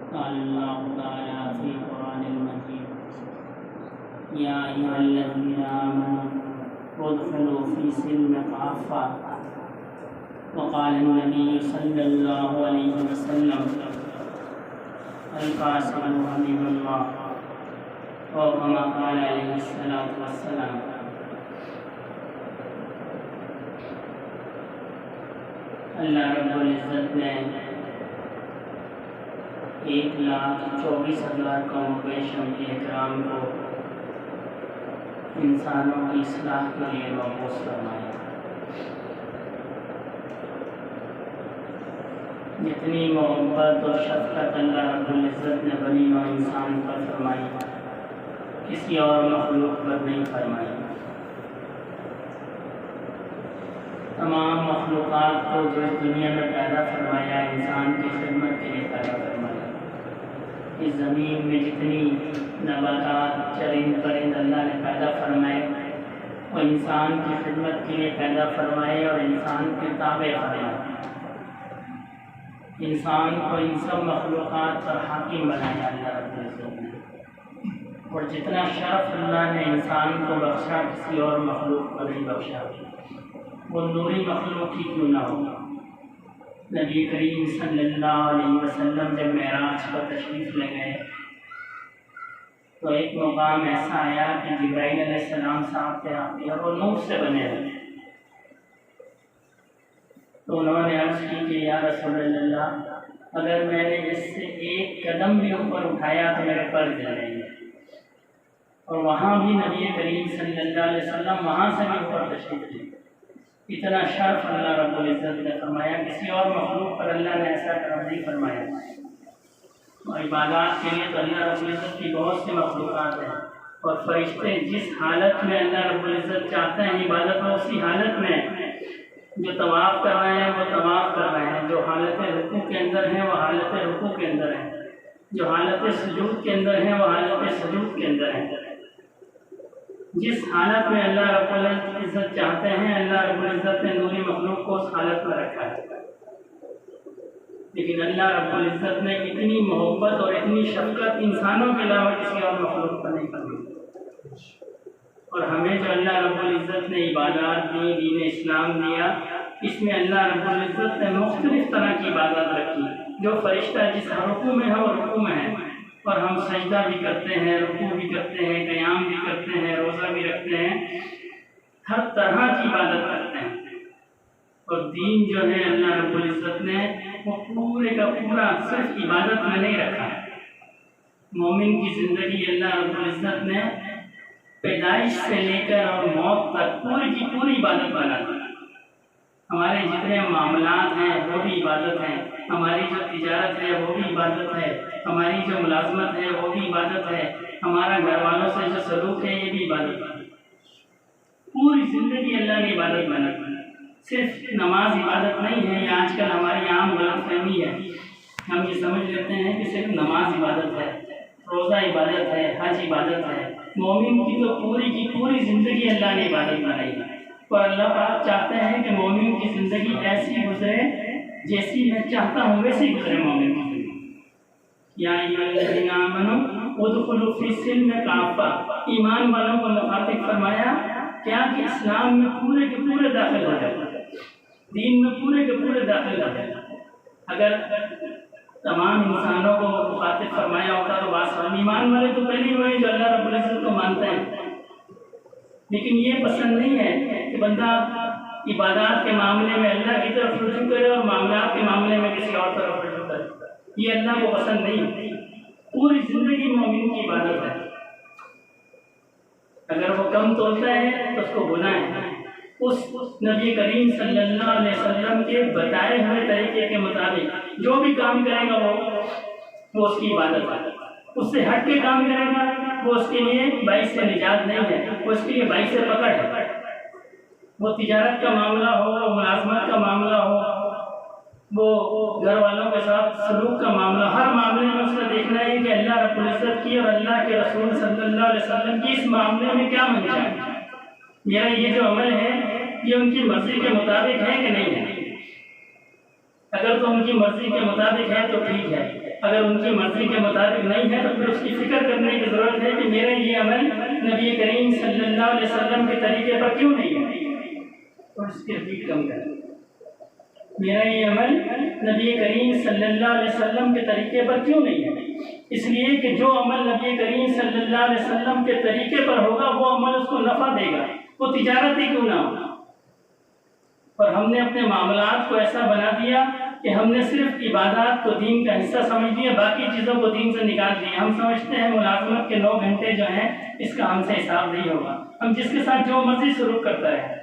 क़ाल अल्लाहु तआला फ़ी क़ुरानिल मजीद या अय्युहल्लज़ीना आमनू उदख़ुलू फ़ी सिल्मि काफ़्फ़ा व क़ाल अन्नबी सल्लल्लाहु अलैहि वसल्लम अल-क़ासिमु हबीबुल्लाह व कमा क़ाल अलैहिस्सलातु वस्सलाम। अल्लाह रब्बुल इज़्ज़त ने 1,24,000 कौम इकराम को इंसानों की इस्लाह के लिए मबूस फरमाया। जितनी मोहब्बत और शफ़क़त अल्लाह रब्बुल इज़्ज़त ने बनी और इंसान पर फरमाई, किसी और मखलूक पर नहीं फरमाई। तमाम मखलूक़ात को जो इस दुनिया में पैदा फरमाया, इंसान की खिदमत के लिए पैदा फरमाया। इस ज़मीन में जितनी नबातात चरिंद परिंद अल्लाह ने पैदा फरमाए, वो इंसान की खिदमत के लिए पैदा फरमाए और इंसान के ताबे फरमाए। इंसान को इन सब मखलूक़ात पर हाकिम बनाया अल्लाह रब्बुल इज़्ज़त ने। और जितना शर्फ अल्लाह ने इंसान को बख्शा, किसी और मखलूक को नहीं बख्शा। वो नूरी मखलूक ही क्यों ना हो। नबी करीम सल्लल्लाहु अलैहि वसल्लम जब मेराज पर तशरीफ़ ले गए तो एक मुकाम ऐसा आया कि जिब्राइल अलैहिस्सलाम साहब थे आते और वो नूर से बने हुए। तो उन्होंने अर्ज़ की कि या रसूलल्लाह, अगर मैंने इससे एक कदम भी ऊपर उठाया तो मेरे पर जाएंगे। और वहाँ भी नबी करीम सल्लल्लाहु अलैहि वसल्लम वहाँ से भी ऊपर तशरीफ़ ले। इतना शर्फ अल्लाह रब्बुल इज़्ज़त ने फरमाया, किसी और मखलूक पर अल्लाह ने ऐसा करम नहीं फरमाया। और इबादत के लिए तो अल्लाह रब्बुल इज़्ज़त की बहुत सी मखलूक़ात हैं और फरिश्ते जिस हालत में अल्लाह रब्बुल इज़्ज़त चाहते हैं इबादत में, उसी हालत में जो तवाफ़ कर रहे हैं वो तवाफ़ कर रहे हैं, जो हालत रुकू के अंदर हैं वो हालत रुकू के अंदर हैं, जो हालत सुजूद के अंदर हैं वो हालत सुजूद के अंदर हैं। जिस हालत में अल्लाह रब्बुल इज़्ज़त चाहते हैं, अल्लाह रब्बुल इज़्ज़त ने नूरी मखलूक को उस हालत में रखा है। लेकिन अल्लाह रब्बुल इज़्ज़त ने इतनी मोहब्बत और इतनी शफ़क़त इंसानों के अलावा किसी और मखलूक पर नहीं करनी। और हमें जो अल्लाह रब्बुल इज़्ज़त ने इबादत दी, दीन इस्लाम दिया, इसमें अल्लाह रब्बुल इज़्ज़त ने मुख्तलिफ़ तरह की इबादत रखी। जो फरिश्ता जिस रुकू में है वो रुकू में है, और हम सजदा भी करते हैं, रुकू भी करते हैं, क़याम भी करते हैं, रोज़ा भी रखते हैं, हर तरह की इबादत करते हैं। और दीन जो है अल्लाह रब्बुल इज़्ज़त ने वो पूरे का पूरा सिर्फ इबादत में नहीं रखा है। मोमिन की ज़िंदगी अल्लाह रब्बुल इज़्ज़त ने पैदाइश से लेकर और मौत तक पूरी की पूरी इबादत बना दी। हमारे जितने मामलात हैं वो भी इबादत हैं, हमारी जो तिजारत है वो भी इबादत है, हमारी जो मुलाजमत है वो भी इबादत है, हमारा घर वालों से जो सलूक है ये भी इबादत है। पूरी ज़िंदगी अल्लाह ने इबादत बना दी। सिर्फ नमाज इबादत नहीं है, ये आजकल हमारी आम गलतफहमी है। हम ये समझ लेते हैं कि सिर्फ नमाज इबादत है, रोज़ा इबादत है, हज इबादत है। मोमिन की तो पूरी की पूरी ज़िंदगी अल्लाह ने इबादत बनाई है। और अल्लाह पाक चाहते हैं कि मोमिन की ज़िंदगी ऐसी गुजरे जैसी मैं चाहता हूँ वैसी गुजरे मोमिन की ज़िंदगी। या अय्युहल्लज़ीना आमनू उदख़ुलू फ़ी सिल्मि काफ़्फ़ा, ईमान वालों को मुखातिब फरमाया क्या कि इस्लाम में पूरे के पूरे दाखिल हो जाए, दीन में पूरे के पूरे दाखिल हो जाए। अगर तमाम इंसानों को मुखातिब फरमाया होता तो बात ईमान वाले तो पहले हुए जो अल्लाह रब्बुल इज़्ज़त को मानते हैं। लेकिन ये पसंद नहीं है कि बंदा इबादत के मामले में अल्लाह की तरफ रुजू करे और मामलात के मामले में किसी और तरफ रुजू करे। ये अल्लाह को पसंद नहीं। पूरी ज़िंदगी मोमिन की इबादत है। अगर वो कम तोड़ता है तो उसको गुनाह है। उस नबी करीम सल्लल्लाहु अलैहि वसल्लम के बताए हुए तरीके के मुताबिक जो भी काम करेगा वो उसकी इबादत है। उससे हट के काम करेगा वो उसके लिए बाइस से निजात नहीं है, वो उसके लिए बाइस से पकड़ है। वो तिजारत का मामला हो, मुलाजमत का मामला हो, वो घर वालों के साथ सलूक का मामला, हर मामले में उसने देखना है कि अल्लाह रब्बुल इज़्ज़त की और अल्लाह के रसूल सल्लल्लाहु अलैहि वसल्लम की इस मामले में क्या मंशा है। मेरा ये जो अमल है ये उनकी मर्ज़ी के मुताबिक है कि नहीं है। अगर तो उनकी मर्ज़ी के मुताबिक है तो ठीक है, अगर उनकी मर्जी के मुताबिक नहीं है तो फिर उसकी फिक्र करने की ज़रूरत है कि मेरा ये अमल नबी करीम सल्लल्लाहु अलैहि वसल्लम के तरीके पर क्यों नहीं है। और इसकी रिपीट कम करें, मेरा ये अमल नबी करीम सल्लल्लाहु अलैहि वसल्लम के तरीके पर क्यों नहीं है। इसलिए कि जो अमल नबी करीम सल्लल्लाहु अलैहि वसल्लम के तरीके पर होगा वो अमल उसको नफ़ा देगा, वो तिजारत ही क्यों ना हो। और हमने अपने मामलात को ऐसा बना दिया कि हमने सिर्फ इबादत को दीन का हिस्सा समझ लिया, बाकी चीज़ों को दीन से निकाल दिया। हम समझते हैं मुलाजमत के 9 घंटे जो हैं इसका हमसे हिसाब नहीं होगा, हम जिसके साथ जो मर्जी शुरू करता है।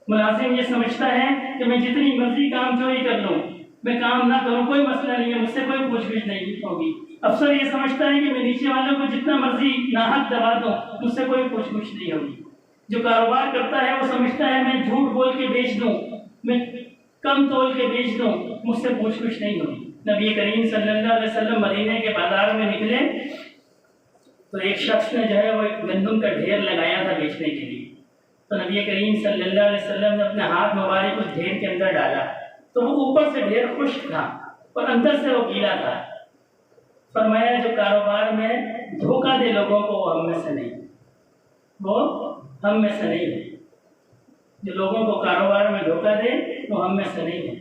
मुलाजिम ये समझता है कि मैं जितनी मर्जी काम चोरी कर लूँ, मैं काम ना करूँ कोई मसला नहीं है, मुझसे कोई पूछगिछ नहीं होगी। अफसर ये समझता है कि मैं नीचे वालों को जितना मर्जी नाहक दबा दूँ, मुझसे कोई पूछगिछ नहीं होगी। जो कारोबार करता है वो समझता है मैं झूठ बोल के बेच दूँ, मैं कम तोल के बेच दूँ, मुझसे पूछगिछ नहीं होगी। नबी करीम सल्लल्लाहु अलैहि वसल्लम मदीने के बाजार में निकले तो एक शख्स ने जो है वो गंदम का ढेर लगाया था बेचने के लिए। तो नबी करीम सल्लल्लाहु अलैहि वसल्लम ने अपने हाथ मुबारक उस ढेर के अंदर डाला तो वो ऊपर से ढेर खुश्क था और अंदर से वो गीला था। फरमाया जो कारोबार में धोखा दे लोगों को वो हम में से नहीं, वो हम में से नहीं है। जो लोगों को कारोबार में धोखा दे वो हम में से नहीं है।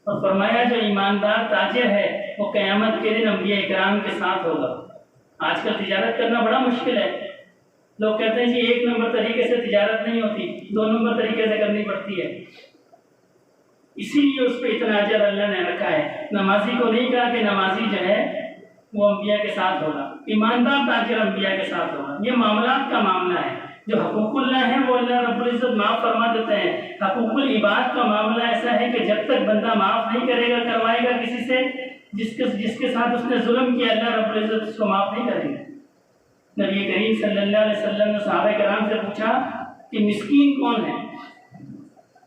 और फरमाया जो ईमानदार ताजिर है वो क़यामत के दिन अंबिया इकराम के साथ होगा। आजकल तिजारत करना बड़ा मुश्किल है। लोग कहते हैं कि 1 नंबर तरीके से तिजारत नहीं होती, 2 नंबर तरीके से करनी पड़ती है। इसीलिए उस पर इतना अजर अल्लाह ने रखा है। नमाजी को नहीं कहा कि नमाजी जो है वो अंबिया के साथ होगा, ईमानदार ताजिर अंबिया के साथ होगा। ये मामलात का मामला है। जो हकूकुल्लाह है वो अल्लाह रब्बुल इज़्ज़त माफ़ फरमा देते हैं। हकूकुल इबाद का मामला ऐसा है कि जब तक बंदा माफ़ नहीं करेगा करवाएगा किसी से जिसके साथ उसने जुल्म किया, अल्लाह रब्बुल इज़्ज़त उसको माफ़ नहीं करेंगे। नबी करीम सल्लल्लाहु अलैहि वसल्लम ने सहाबा कराम से पूछा कि मिस्कीन कौन है।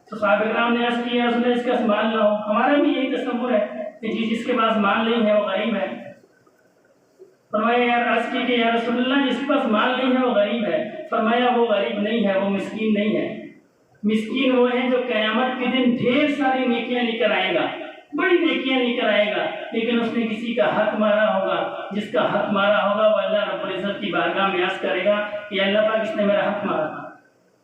तो सहाबा कराम ने अर्ज़ किया उसने इसका माल ना हो। हमारा भी यही तसव्वुर है कि जिसके पास माल नहीं है वो गरीब है। फरमाया यार अर्ज़ की कि या रसूलल्लाह जिसके पास माल नहीं है वो गरीब है। फरमाया वो गरीब नहीं है, वो मिस्कीन नहीं है। मिस्कीन वो है जो क़यामत के दिन ढेर सारी नेकियां लेकर आएगा, बड़ी नेकियां लेकर आएगा, लेकिन उसने किसी का हक मारा होगा। जिसका हक मारा होगा वो अल्लाह रब्बुल इज़्ज़त की बारगाह में अर्ज़ करेगा कि अल्लाह पाक इसने मेरा हक मारा था।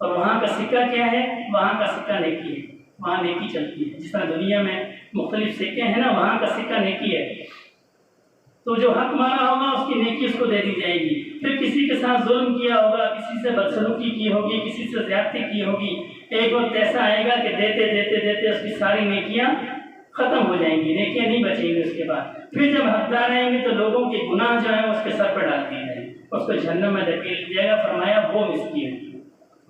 और वहाँ का सिक्का क्या है? वहाँ का सिक्का नेकी है, वहाँ नेकी चलती है। जिस तरह दुनिया में मुख्तलिफ सिक्के हैं ना, वहाँ का सिक्का नेकी है। तो जो हक मारा होगा उसकी नेकी उसको दे दी जाएगी। फिर किसी के साथ जुल्म किया होगा, किसी से बदसलूकी की होगी, किसी से ज़्यादती की होगी, एक वक्त ऐसा आएगा कि देते देते देते उसकी सारी नेकियां ख़त्म हो जाएंगी, नेकियां नहीं बचेंगी। उसके बाद फिर जब हकदार आएंगे तो लोगों के गुनाह जो है उसके सर पर डाल दिए जाएंगे, उसको जहन्नम में धकेल दिया जाएगा। फरमाया वो मिस्कीन,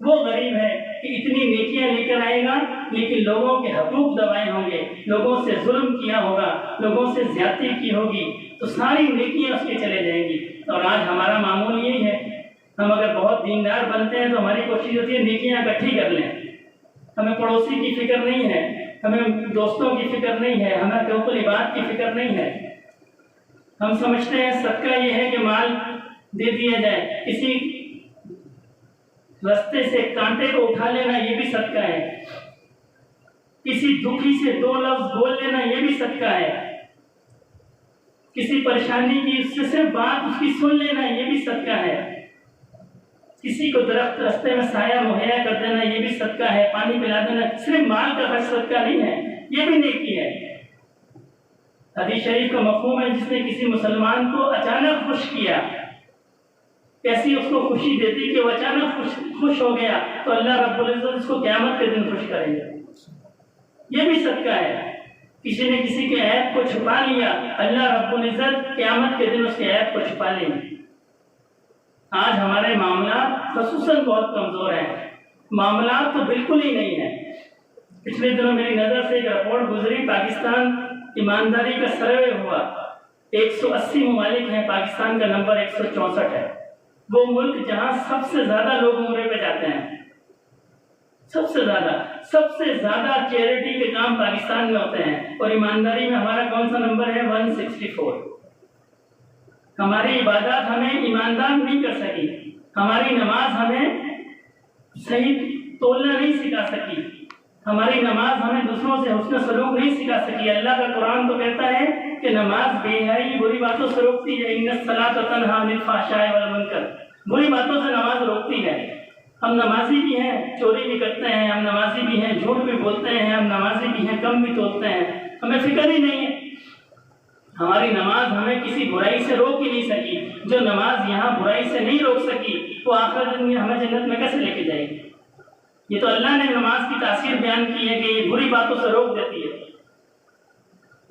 वो गरीब है कि इतनी नेकियां लेकर आएगा लेकिन लोगों के हकूक दबाए होंगे, लोगों से जुल्म किया होगा, लोगों से ज्यादती की होगी, तो सारी नेकियां उसके चले जाएंगी। और आज हमारा मामूल यही है, हम अगर बहुत दीनदार बनते हैं तो हमारी कोशिश होती है नेकियां इकट्ठी कर लें। हमें पड़ोसी की फिक्र नहीं है, हमें दोस्तों की फिक्र नहीं है, हमें हकूकुल इबाद की फिक्र नहीं है। हम समझते हैं सदका ये है कि माल दे दिया जाए, किसी रास्ते से कांटे को उठा लेना ये भी सदका है, किसी दुखी से 2 लफ्ज बोल लेना ये भी सदका है, किसी परेशानी की उससे सिर्फ बात उसकी सुन लेना ये भी सदका है, किसी को दरख्त रास्ते में साया मुहैया कर देना ये भी सदका है, पानी पिला देना। सिर्फ माल का खर्च सदका नहीं है, ये भी नेकी है। हदीस शरीफ का मफ़हूम है जिसने किसी मुसलमान को अचानक खुश किया, कैसी उसको खुशी देती कि वो अचानक खुश हो गया, तो अल्लाह रब्बुल इज़्ज़त उसको क़यामत के दिन खुश करेंगे, ये भी सदका है। किसी ने किसी के ऐब को छुपा लिया, अल्लाह रब्बुल इज़्ज़त क़यामत के दिन उसके ऐब को छुपा लेंगे। आज हमारे मामला ख़ुसूसन बहुत कमज़ोर हैं, मामला तो बिल्कुल ही नहीं है। पिछले दिनों मेरी नज़र से एक रिपोर्ट गुजरी, पाकिस्तान ईमानदारी का सर्वे हुआ, 180 ममालिक हैं, पाकिस्तान का नंबर 164 है। वो मुल्क जहाँ सबसे ज़्यादा लोग उम्रे पे जाते हैं, सबसे ज़्यादा चैरिटी के काम पाकिस्तान में होते हैं। और ईमानदारी में हमारा कौन सा नंबर है? 164। हमारी इबादत हमें ईमानदार नहीं कर सकी, हमारी नमाज हमें सही तोलना नहीं सिखा सकी, हमारी नमाज हमें दूसरों से हुस्न सलूक नहीं सिखा सकी। अल्लाह का कुरान तो कहता है कि नमाज बेहयाई बुरी बातों से रोकती है। इन्नस सलात तन्हा अनिल फ़हशाइ वल मुनकर, बुरी बातों से नमाज रोकती है। हम नमाजी भी हैं, चोरी भी करते हैं, हम नमाजी भी हैं, झूठ भी बोलते हैं, हम नमाजी भी हैं, कम भी तोड़ते हैं, हमें फिक्र ही नहीं है। हमारी नमाज हमें किसी बुराई से रोक ही नहीं सकी। जो नमाज यहाँ बुराई से नहीं रोक सकी वो आखिरत में हमें जन्नत में कैसे लेके जाएगी? ये तो अल्लाह ने नमाज की तासीर बयान की है कि ये बुरी बातों से रोक देती है।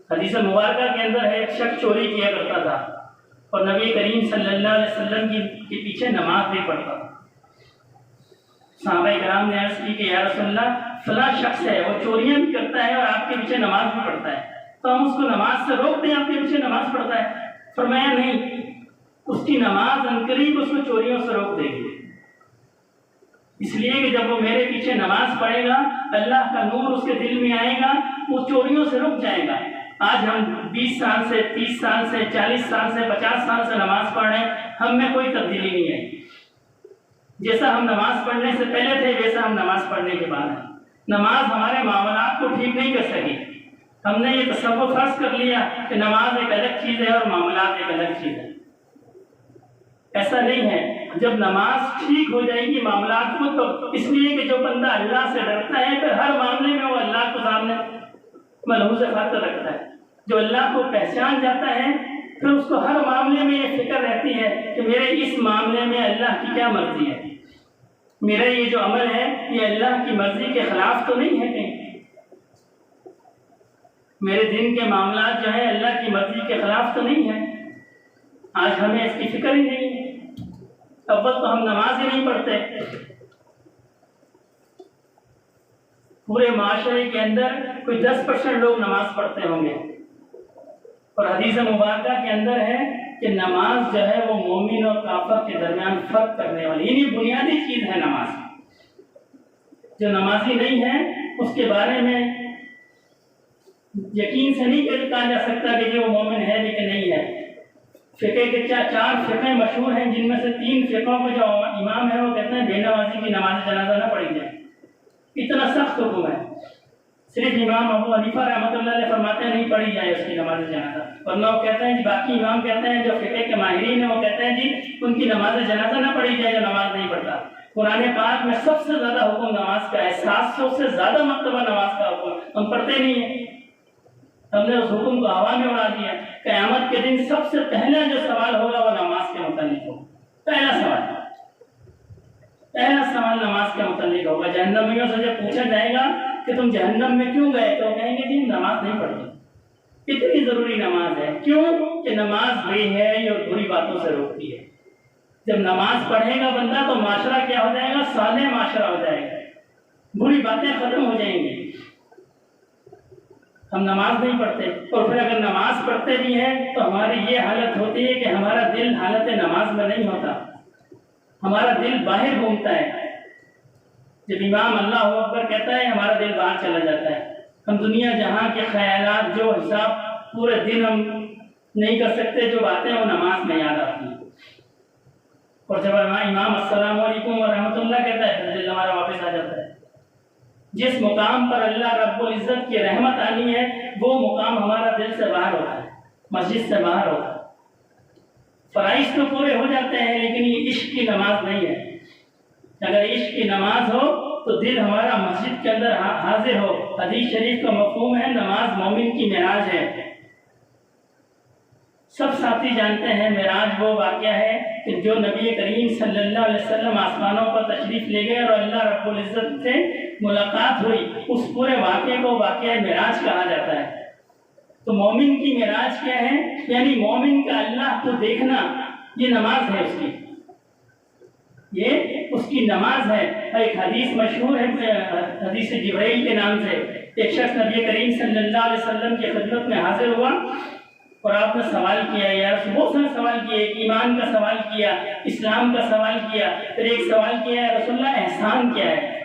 हदीस मुबारक के अंदर है, एक शख्स चोरी किया करता था और नबी करीम सल्लल्लाहु अलैहि वसल्लम के पीछे नमाज नहीं पढ़ता। सहाबा किराम ने अर्ज़ की कि या रसूलल्लाह, फला शख्स है वो चोरियां भी करता है और आपके पीछे नमाज भी पढ़ता है, तो हम उसको नमाज से रोक दें? आपके पीछे नमाज पढ़ता है। फरमाया नहीं, उसकी नमाज अनकरीब उसको चोरियों से रोक देगी। इसलिए कि जब वो मेरे पीछे नमाज पढ़ेगा अल्लाह का नूर उसके दिल में आएगा, वो चोरियों से रुक जाएगा। आज हम 20 साल से, 30 साल से, 40 साल से, 50 साल से नमाज पढ़ रहे हैं, हम में कोई तब्दीली नहीं आई। जैसा हम नमाज पढ़ने से पहले थे वैसा हम नमाज पढ़ने के बाद है। नमाज हमारे मामलात को ठीक नहीं कर सकी। हमने ये तसव्वुर फर्ज कर लिया कि नमाज एक अलग चीज़ है और मामलात एक अलग चीज़ है। ऐसा नहीं है। जब नमाज ठीक हो जाएगी मामलात को, तो इसलिए कि जो बंदा अल्लाह से डरता है फिर हर मामले में वो अल्लाह को सामने मलहूज़ खातिर रखता है। जो अल्लाह को पहचान जाता है फिर उसको हर मामले में ये फिक्र रहती है कि मेरे इस मामले में अल्लाह की क्या मर्जी है, मेरा ये जो अमल है ये अल्लाह की मर्जी के खिलाफ तो नहीं है कहीं, मेरे दिन के मामलात जो है अल्लाह की मर्जी के खिलाफ तो नहीं है। आज हमें इसकी फिक्र ही नहीं है। अव्वल तो हम नमाज ही नहीं पढ़ते। पूरे माशरे के अंदर कोई 10% लोग नमाज पढ़ते होंगे और हदीस मुबारक के अंदर है कि नमाज जो है वो मोमिन और काफिर के दरमियान फर्क करने वाली यानी बुनियादी चीज़ है नमाज। जो नमाजी नहीं है उसके बारे में यकीन से नहीं कहा जा सकता कि वो मोमिन है लेकिन नहीं है। फ़िक़े के 4 फ़िक़े मशहूर हैं, जिनमें से 3 फ़िक़ों के जो इमाम है वो कहते हैं बेनमाजी की नमाज जनाजा ना पढ़ी जाए। इतना सख्त हुक्म है। सिर्फ इमाम अबू हनीफा रहमतुल्लाह अलैह फरमाते हैं नहीं पढ़ी जाए उसकी नमाज जनाजा, वरना वो कहते हैं जी बाकी इमाम कहते हैं जो फ़िक़े के माहिरीन हैं वो कहते हैं जी उनकी नमाज जनाजा ना पढ़ी जाए जो नमाज नहीं पढ़ता। कुरान पाक में सबसे ज़्यादा हुक्म नमाज का है, 700 से ज़्यादा मरतबा नमाज का हुक्म, हम पढ़ते नहीं हैं। हमने उस हुक्म को हवा में उड़ा दिया। क़यामत के दिन सबसे पहला जो सवाल होगा वो नमाज के मुतालिक होगा। पहला सवाल नमाज के मुतालिक होगा। जहन्नमियों से जब पूछा जाएगा कि तुम जहन्नम में क्यों गए, तो कहेंगे जी नमाज नहीं पढ़ते। इतनी ज़रूरी नमाज है। क्यों कि नमाज बेहयाई और बुरी बातों से रोकती है। जब नमाज पढ़ेगा बंदा तो माशरा क्या हो जाएगा, साले माशरा हो जाएगा, बुरी बातें ख़त्म हो जाएंगी। हम नमाज नहीं पढ़ते और फिर अगर नमाज पढ़ते भी हैं तो हमारी ये हालत होती है कि हमारा दिल हालत नमाज में नहीं होता, हमारा दिल बाहर घूमता है। जब इमाम अल्लाह अकबर कहता है हमारा दिल बाहर चला जाता है। हम दुनिया जहाँ के ख्यालात जो हिसाब पूरे दिन हम नहीं कर सकते, जो बातें वो नमाज में याद आती हैं। और जब इमाम अस्सलाम वालेकुम व रहमतुल्लाह कहता है तो दिल हमारा वापस आ जाता है। जिस मुकाम पर अल्लाह रब्बुल इज़्ज़त की रहमत आनी है वो मुकाम हमारा दिल से बाहर होता है, मस्जिद से बाहर होता है। फ़राइज़ तो पूरे हो जाते हैं लेकिन ये इश्क की नमाज नहीं है। अगर इश्क की नमाज हो तो दिल हमारा मस्जिद के अंदर हाजिर हो। हदीस शरीफ का मफ़हूम है नमाज मोमिन की मेराज है। सब साथी जानते हैं मेराज वो वाक़या है कि जो नबी करीम सल्लल्लाहु अलैहि वसल्लम आसमानों पर तशरीफ़ ले गए और अल्लाह रब्बुल इज़्ज़त से मुलाकात हुई, उस पूरे वाक़े को वाक़या मेराज कहा जाता है। तो मोमिन की मेराज क्या है, यानी मोमिन का अल्लाह को देखना, ये नमाज है उसकी, ये उसकी नमाज है। एक हदीस मशहूर है, हदीस जिब्राइल के नाम से। एक शख्स नबी करीम सल्लल्लाहु अलैहि वसल्लम की खिदमत में हाजिर हुआ और आपने सवाल किया, यार बहुत सारे सवाल किए, ईमान का सवाल किया, इस्लाम का सवाल किया, फिर एक सवाल किया रसूलुल्लाह एहसान क्या है।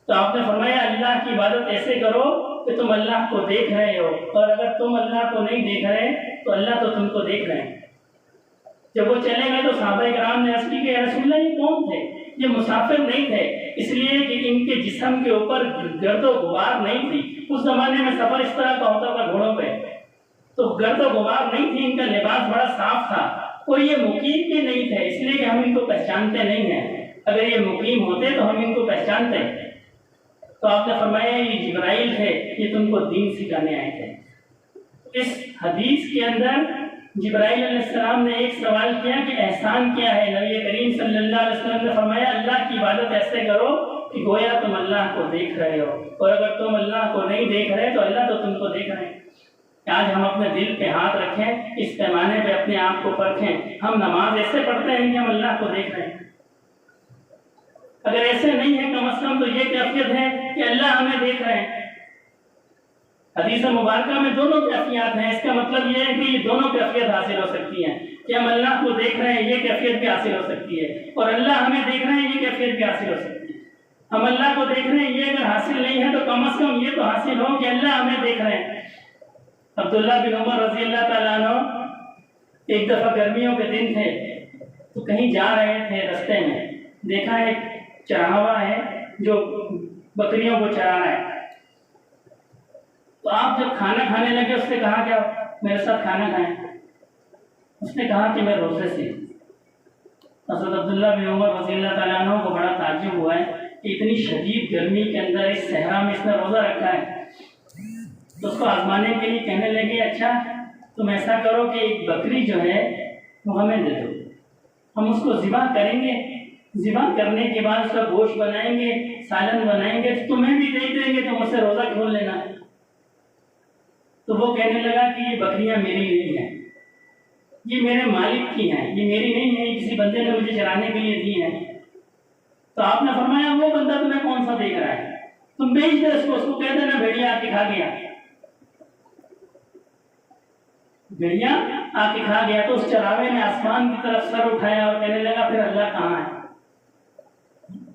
तो आपने फरमाया अल्लाह की इबादत ऐसे करो कि तुम अल्लाह को देख रहे हो, और अगर तुम अल्लाह को नहीं देख रहे तो अल्लाह तो तुमको देख रहे हैं। जब वो चले गए तो सहाबा किराम ने अर्ज़ की कि या रसूलल्लाह ये कौन थे, ये मुसाफिर नहीं थे, इसलिए कि इनके जिस्म के ऊपर गर्दो गुबार नहीं थी। उस जमाने में सफर इस तरह का होता था घोड़ों पे, तो गर्दो गुबार नहीं थी, इनका लिबास बड़ा साफ था और ये मुकीम के नहीं थे, इसलिए कि हम इनको पहचानते नहीं हैं। अगर ये मुकीम होते तो हम इनको पहचानते। तो आपने फरमाया ये जिब्राइल थे, ये तुमको दीन सिखाने आए थे। इस हदीस के अंदर जिब्राइल अलैहिस्सलाम ने एक सवाल किया कि एहसान क्या है। नबी करीम सल्लल्लाहु अलैहि वसल्लम ने फरमाया अल्लाह की इबादत ऐसे करो कि गोया तुम अल्लाह को देख रहे हो, और अगर तुम अल्लाह को नहीं देख रहे तो अल्लाह तो तुमको देख रहे हैं। आज हम अपने दिल पे हाथ रखें, इस पैमाने पे अपने आप को परखें, हम नमाज ऐसे पढ़ते हैं कि हम अल्लाह को देख रहे हैं। अगर ऐसे नहीं है कम से कम तो ये कैफियत है कि अल्लाह हमें देख रहे हैं। हदीस मुबारका में दोनों कैफियत हैं। इसका मतलब ये है कि ये दोनों कैफियत हासिल हो सकती हैं कि हम अल्लाह को देख रहे हैं, ये कैफियत भी हासिल हो सकती है, और अल्लाह हमें देख रहे हैं, ये कैफियत भी हासिल हो सकती है। हम अल्लाह को देख रहे हैं, ये अगर हासिल नहीं है तो कम से कम ये तो हासिल हो कि अल्लाह हमें देख रहे हैं। अब्दुल्लाह बिन उमर रज़ी अल्लाह ताला अन्हु एक दफ़ा गर्मियों के दिन थे तो कहीं जा रहे थे, रास्ते में देखा एक चरावा है जो बकरियों को चरा रहा है। तो आप जब खाना खाने लगे उसने कहा क्या मेरे साथ खाना खाएं। उसने कहा कि मैं रोजे से। हज़रत अब्दुल्लाह बिन उमर रज़ी अल्लाह ताला अन्हु को बड़ा ताज्जुब हुआ है कि इतनी शदीद गर्मी के अंदर इस सहरा में इसने रोज़ा रखा है। तो उसको आजमाने के लिए कहने लगे अच्छा तुम ऐसा करो कि एक बकरी जो है वो हमें दे दो, हम उसको ज़िबा करेंगे, ज़िबा करने के बाद उसका गोश्त बनाएंगे, सालन बनाएंगे, तो तुम्हें भी दे देंगे, तुम उससे रोज़ा खोल लेना। तो वो कहने लगा कि ये बकरियां मेरी नहीं हैं, ये मेरे मालिक की हैं, ये मेरी नहीं है, किसी बंदे ने मुझे चराने के लिए दी हैं। तो आपने फरमाया वो बंदा तुम्हें कौन सा देख रहा है, तुम बेच दे उसको कह देना भेड़िया आके खा गया, भेड़िया आके खा गया। तो उस चरावे ने आसमान की तरफ सर उठाया और कहने लगा फिर अल्लाह कहाँ है,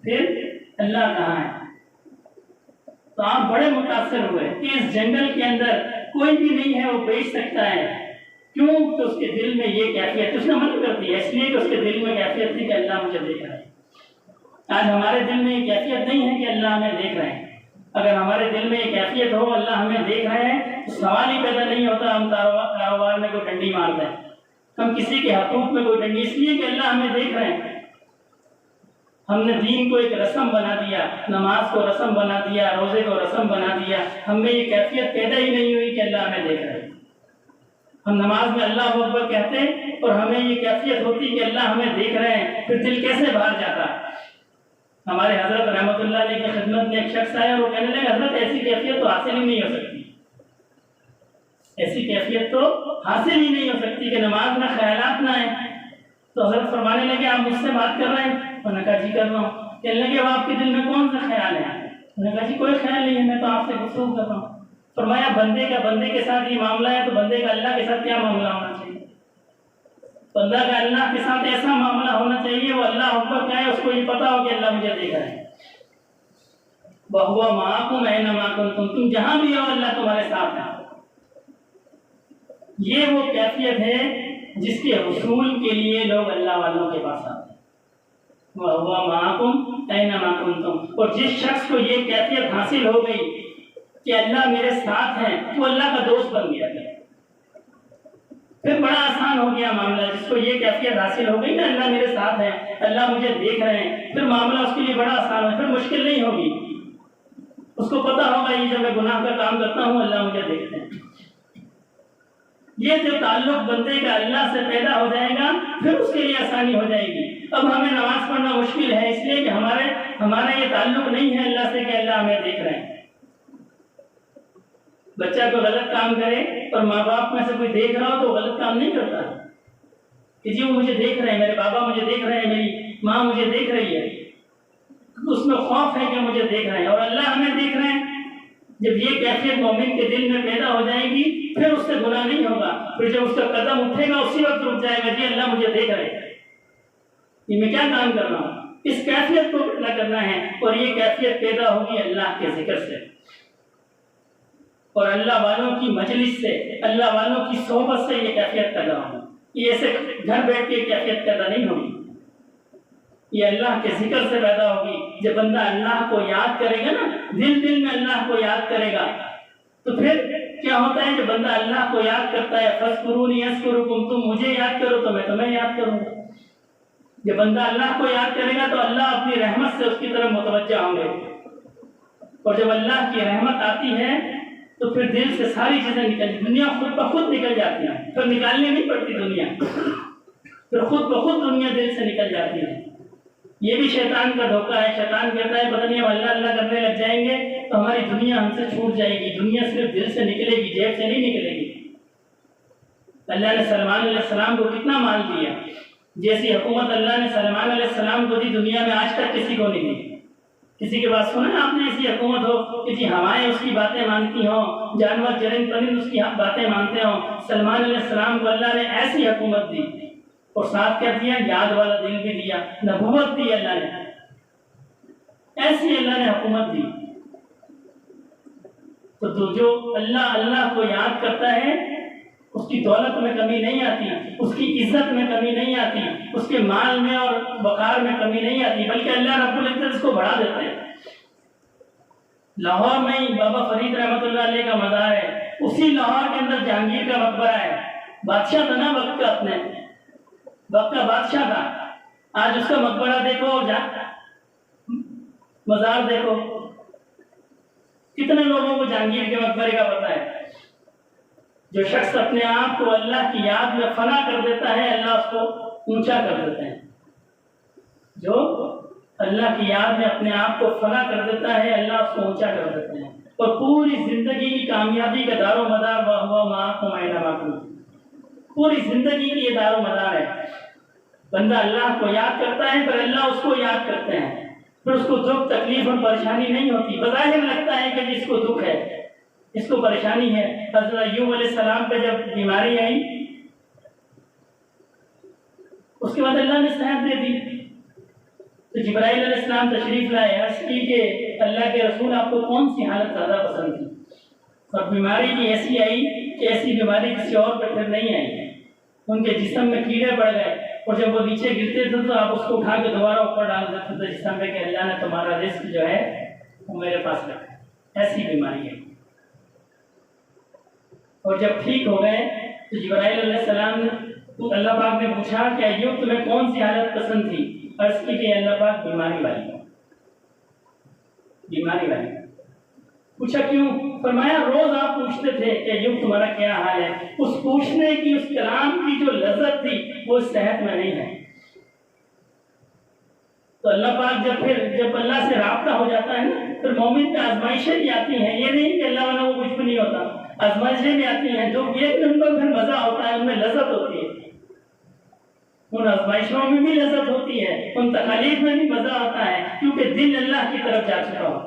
फिर अल्लाह कहाँ है। तो आप बड़े मुतासर हुए कि इस जंगल के अंदर कोई भी नहीं है वो बेच सकता है। क्यों? तो उसके दिल में ये कैफियत, उसने मन करती है इसलिए कि उसके दिल में कैफियत थी कि अल्लाह मुझे देख रहा है। आज हमारे दिल में ये कैफियत नहीं है कि अल्लाह हमें देख रहे हैं। अगर हमारे दिल में ये कैफियत हो अल्लाह हमें देख रहे हैं तो सवाल ही पैदा नहीं होता हम कारोबार में कोई डंडी मार दें, हम किसी के हकूक में कोई डंडी, इसलिए कि अल्लाह हमें देख रहे हैं। हमने दीन को एक रस्म बना दिया, नमाज को रस्म बना दिया, रोजे को रस्म बना दिया, हमें ये कैफियत पैदा ही नहीं हुई कि अल्लाह हमें देख रहे हैं। हम नमाज में अल्लाह अकबर कहते और हमें ये कैफियत होती कि अल्लाह हमें देख रहे हैं, फिर दिल कैसे बाहर जाता। हमारे हजरत रहमतुल्लाह अलैह की खिदमत में एक शख्स आया और वो कहने लगे हजरत ऐसी कैफियत तो हासिल ही नहीं हो सकती, ऐसी कैफियत तो हासिल ही नहीं हो सकती कि नमाज में ख्यालात ना आए। तो हजरत फरमाने लगे आप मुझसे बात कर रहे हैं? उन्होंने कहा जी कर रहा हूँ। कहने लगे अब आपके दिल में कौन सा ख्याल है? उन्होंने कहा जी कोई ख्याल नहीं है, मैं तो आपसे गुफ्तगू कर रहा हूँ। फरमाया बंदे के साथ ये मामला है तो बंदे का अल्लाह के साथ क्या मामला होना चाहिए? बंदा का अल्लाह के साथ ऐसा मामला होना चाहिए वो अल्लाह अकबर क्या है उसको ये पता हो कि अल्लाह मुझे देख रहा है। वहुवा माकुम ऐना मा कुंतुम, तुम जहां भी हो अल्लाह तुम्हारे साथ है। ये वो कैफियत है जिसके हुसूल के लिए लोग अल्लाह वालों के पास आते हैं। वहुवा माकुम ऐना मा कुंतुम। और जिस शख्स को ये कैफियत हासिल हो गई कि अल्लाह मेरे साथ है वो अल्लाह का दोस्त बन गया है। फिर बड़ा आसान हो गया मामला। जिसको ये कैफियत हासिल हो गई ना अल्लाह मेरे साथ है, अल्लाह मुझे देख रहे हैं, फिर मामला उसके लिए बड़ा आसान है, फिर मुश्किल नहीं होगी। उसको पता होगा ये जब मैं गुनाह का काम करता हूँ अल्लाह मुझे देखते हैं। ये जो ताल्लुक बंदे का अल्लाह से पैदा हो जाएगा फिर उसके लिए आसानी हो जाएगी। अब हमें नमाज पढ़ना मुश्किल है इसलिए कि हमारा ये ताल्लुक नहीं है अल्लाह से कि अल्लाह हमें देख रहे हैं। बच्चा को गलत काम करे और माँ बाप में से कोई देख रहा हो तो गलत काम नहीं करता कि जी वो मुझे देख रहे हैं, मेरे बाबा मुझे देख रहे हैं, मेरी माँ मुझे देख रही है, उसमें खौफ है कि मुझे देख रहे हैं और अल्लाह हमें देख रहे हैं। जब ये कैफियत मोमिन के दिल में पैदा हो जाएगी फिर उससे गुनाह नहीं होगा। फिर जब उसका कदम उठेगा उसी वक्त रुक जाएगा जी अल्लाह मुझे देख रहे हैं, ये मैं क्या काम कर रहा हूँ। इस कैफियत को पैदा करना है और ये कैफियत पैदा होगी अल्लाह के जिक्र से और अल्लाह वालों की मजलिस से, अल्लाह वालों की सोहबत से ये कैफियत पैदा होगी। ये ऐसे घर बैठ के कैफियत पैदा नहीं होगी। ये अल्लाह के जिक्र से पैदा होगी। जब बंदा अल्लाह को याद करेगा ना, दिल दिल में अल्लाह को याद करेगा, तो फिर क्या होता है, जब बंदा अल्लाह को याद करता है, फज़कुरूनी यज़कुरुकुम, तुम मुझे याद करो तो मैं तुम्हें याद करूंगा। जब बंदा अल्लाह को याद करेगा तो अल्लाह अपनी रहमत से उसकी तरफ मुतवज्जा होंगे, और जब अल्लाह की रहमत आती है तो फिर दिल से सारी चीजें निकल, दुनिया खुद ब खुद निकल जाती है, फिर निकालनी नहीं पड़ती दुनिया, फिर खुद ब खुद दुनिया दिल से निकल जाती है। ये भी शैतान का धोखा है। शैतान कहता है पता नहीं हम अल्लाह अल्लाह करने लग जाएंगे तो हमारी दुनिया हमसे छूट जाएगी, दुनिया सिर्फ दिल से निकलेगी, जेब से नहीं निकलेगी। अल्लाह ने सलमान अलैहिस्सलाम को कितना माल दिया, जैसी हुकूमत अल्लाह ने सलमान अलैहिस्सलाम को दी दुनिया में आज तक किसी को नहीं दी। किसी के पास सुना आपने ऐसी हुकूमत हो कि जी हवाएं उसकी बातें मानती हों, जानवर जरिंद परिंद उसकी बातें मानते हों। सलमान अलैहिस्सलाम को अल्लाह ने ऐसी हुकूमत दी, और साथ क्या दिया, याद वाला दिल भी दिया, नबूवत दी अल्लाह ने, ऐसी अल्लाह ने हुकूमत दी। तो जो अल्लाह अल्लाह को याद करता है उसकी दौलत में कमी नहीं आती, उसकी इज्जत में कमी नहीं आती, उसके माल में और वकार में कमी नहीं आती, बल्कि अल्लाह रब्बुल इज्जत इसको बढ़ा देते हैं। लाहौर में ही बाबा फरीद रहमतुल्लाह अलैह का मज़ार है, उसी लाहौर के अंदर जहांगीर का मकबरा है। बादशाह था ना वक्त का, अपने वक्त का बादशाह था। आज उसका मकबरा देखो और मज़ार देखो, कितने लोगों को जहांगीर के मकबरे का पता है। जो शख्स अपने आप को अल्लाह की याद में फना कर देता है, अल्लाह उसको ऊंचा कर देते हैं। जो अल्लाह की याद में अपने आप को फना कर देता है, अल्लाह उसको ऊंचा कर देते हैं, और पूरी जिंदगी की कामयाबी का दारो मदार पूरी जिंदगी की ये दारो मदार है। बंदा अल्लाह को याद करता है, फिर अल्लाह उसको याद करते हैं, फिर उसको दुख तकलीफ और परेशानी नहीं होती। बज़ाहिर लगता है कि जिसको दुख है, इसको परेशानी है। हज़रत अय्यूब अलैहिस्सलाम पे जब बीमारी आई, उसके बाद अल्लाह ने सेहत दे दी, तो जिब्राइल अलैहिस्सलाम तशरीफ लाए, अर्ज़ की कि अल्लाह के रसूल आपको कौन सी हालत ज़्यादा पसंद थी, और बीमारी की ऐसी आई कि ऐसी बीमारी किसी और पे फिर नहीं आई। उनके जिस्म में कीड़े पड़ गए, और जब वो नीचे गिरते थे तो आप उसको उठा के दोबारा ऊपर डाल देते थे जिस्म में कि अल्लाह ने तुम्हारा रिस्क जो है वो मेरे पास रखा। ऐसी बीमारी है। और जब ठीक हो गए तो जिब्राइल अलैहिस्सलाम ने, अल्लाह पाक ने पूछा कि अय्यूब तुम्हें कौन सी हालत पसंद थी? अर्ज़ की कि अल्लाह पाक बीमारी वाली। पूछा क्यों? फरमाया रोज आप पूछते थे कि अय्यूब तुम्हारा क्या हाल है। उस पूछने की, उस कलाम की जो लज्जत थी वो सेहत में नहीं है। तो अल्लाह पाक जब अल्लाह से राब्ता हो जाता है ना, फिर मोमिन पे आजमाइशें भी आती हैं। ये नहीं कि अल्लाह वाला वो कुछ भी नहीं होता, आजमाइशें भी आती हैं। जो ये उनको फिर मजा होता है, उनमें लज्जत होती है, उन आजमाइशों में भी लज्जत होती है, उन तकालीफ में भी मजा आता है, क्योंकि दिल अल्लाह की तरफ जा चुका हो।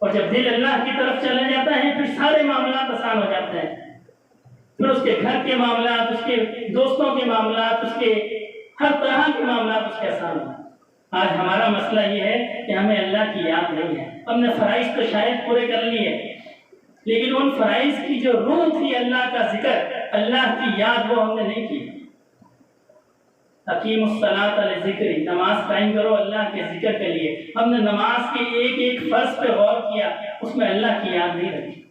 और जब दिल अल्लाह की तरफ चला जाता है फिर सारे मामला आसान हो जाते हैं। फिर उसके घर के मामला, उसके दोस्तों के मामला, उसके हर तरह के मामला उसके आसान हो। आज हमारा मसला ये है कि हमें अल्लाह की याद नहीं है। हमने फराइज तो शायद पूरे कर लिए, लेकिन उन फराइज की जो रूह थी अल्लाह का जिक्र, अल्लाह की याद, वो हमने नहीं की। अकीमुस्सलात लिज़िक्री, नमाज कायम करो अल्लाह के जिक्र के लिए। हमने नमाज के एक एक फर्ज पे गौर किया, उसमें अल्लाह की याद नहीं रखी।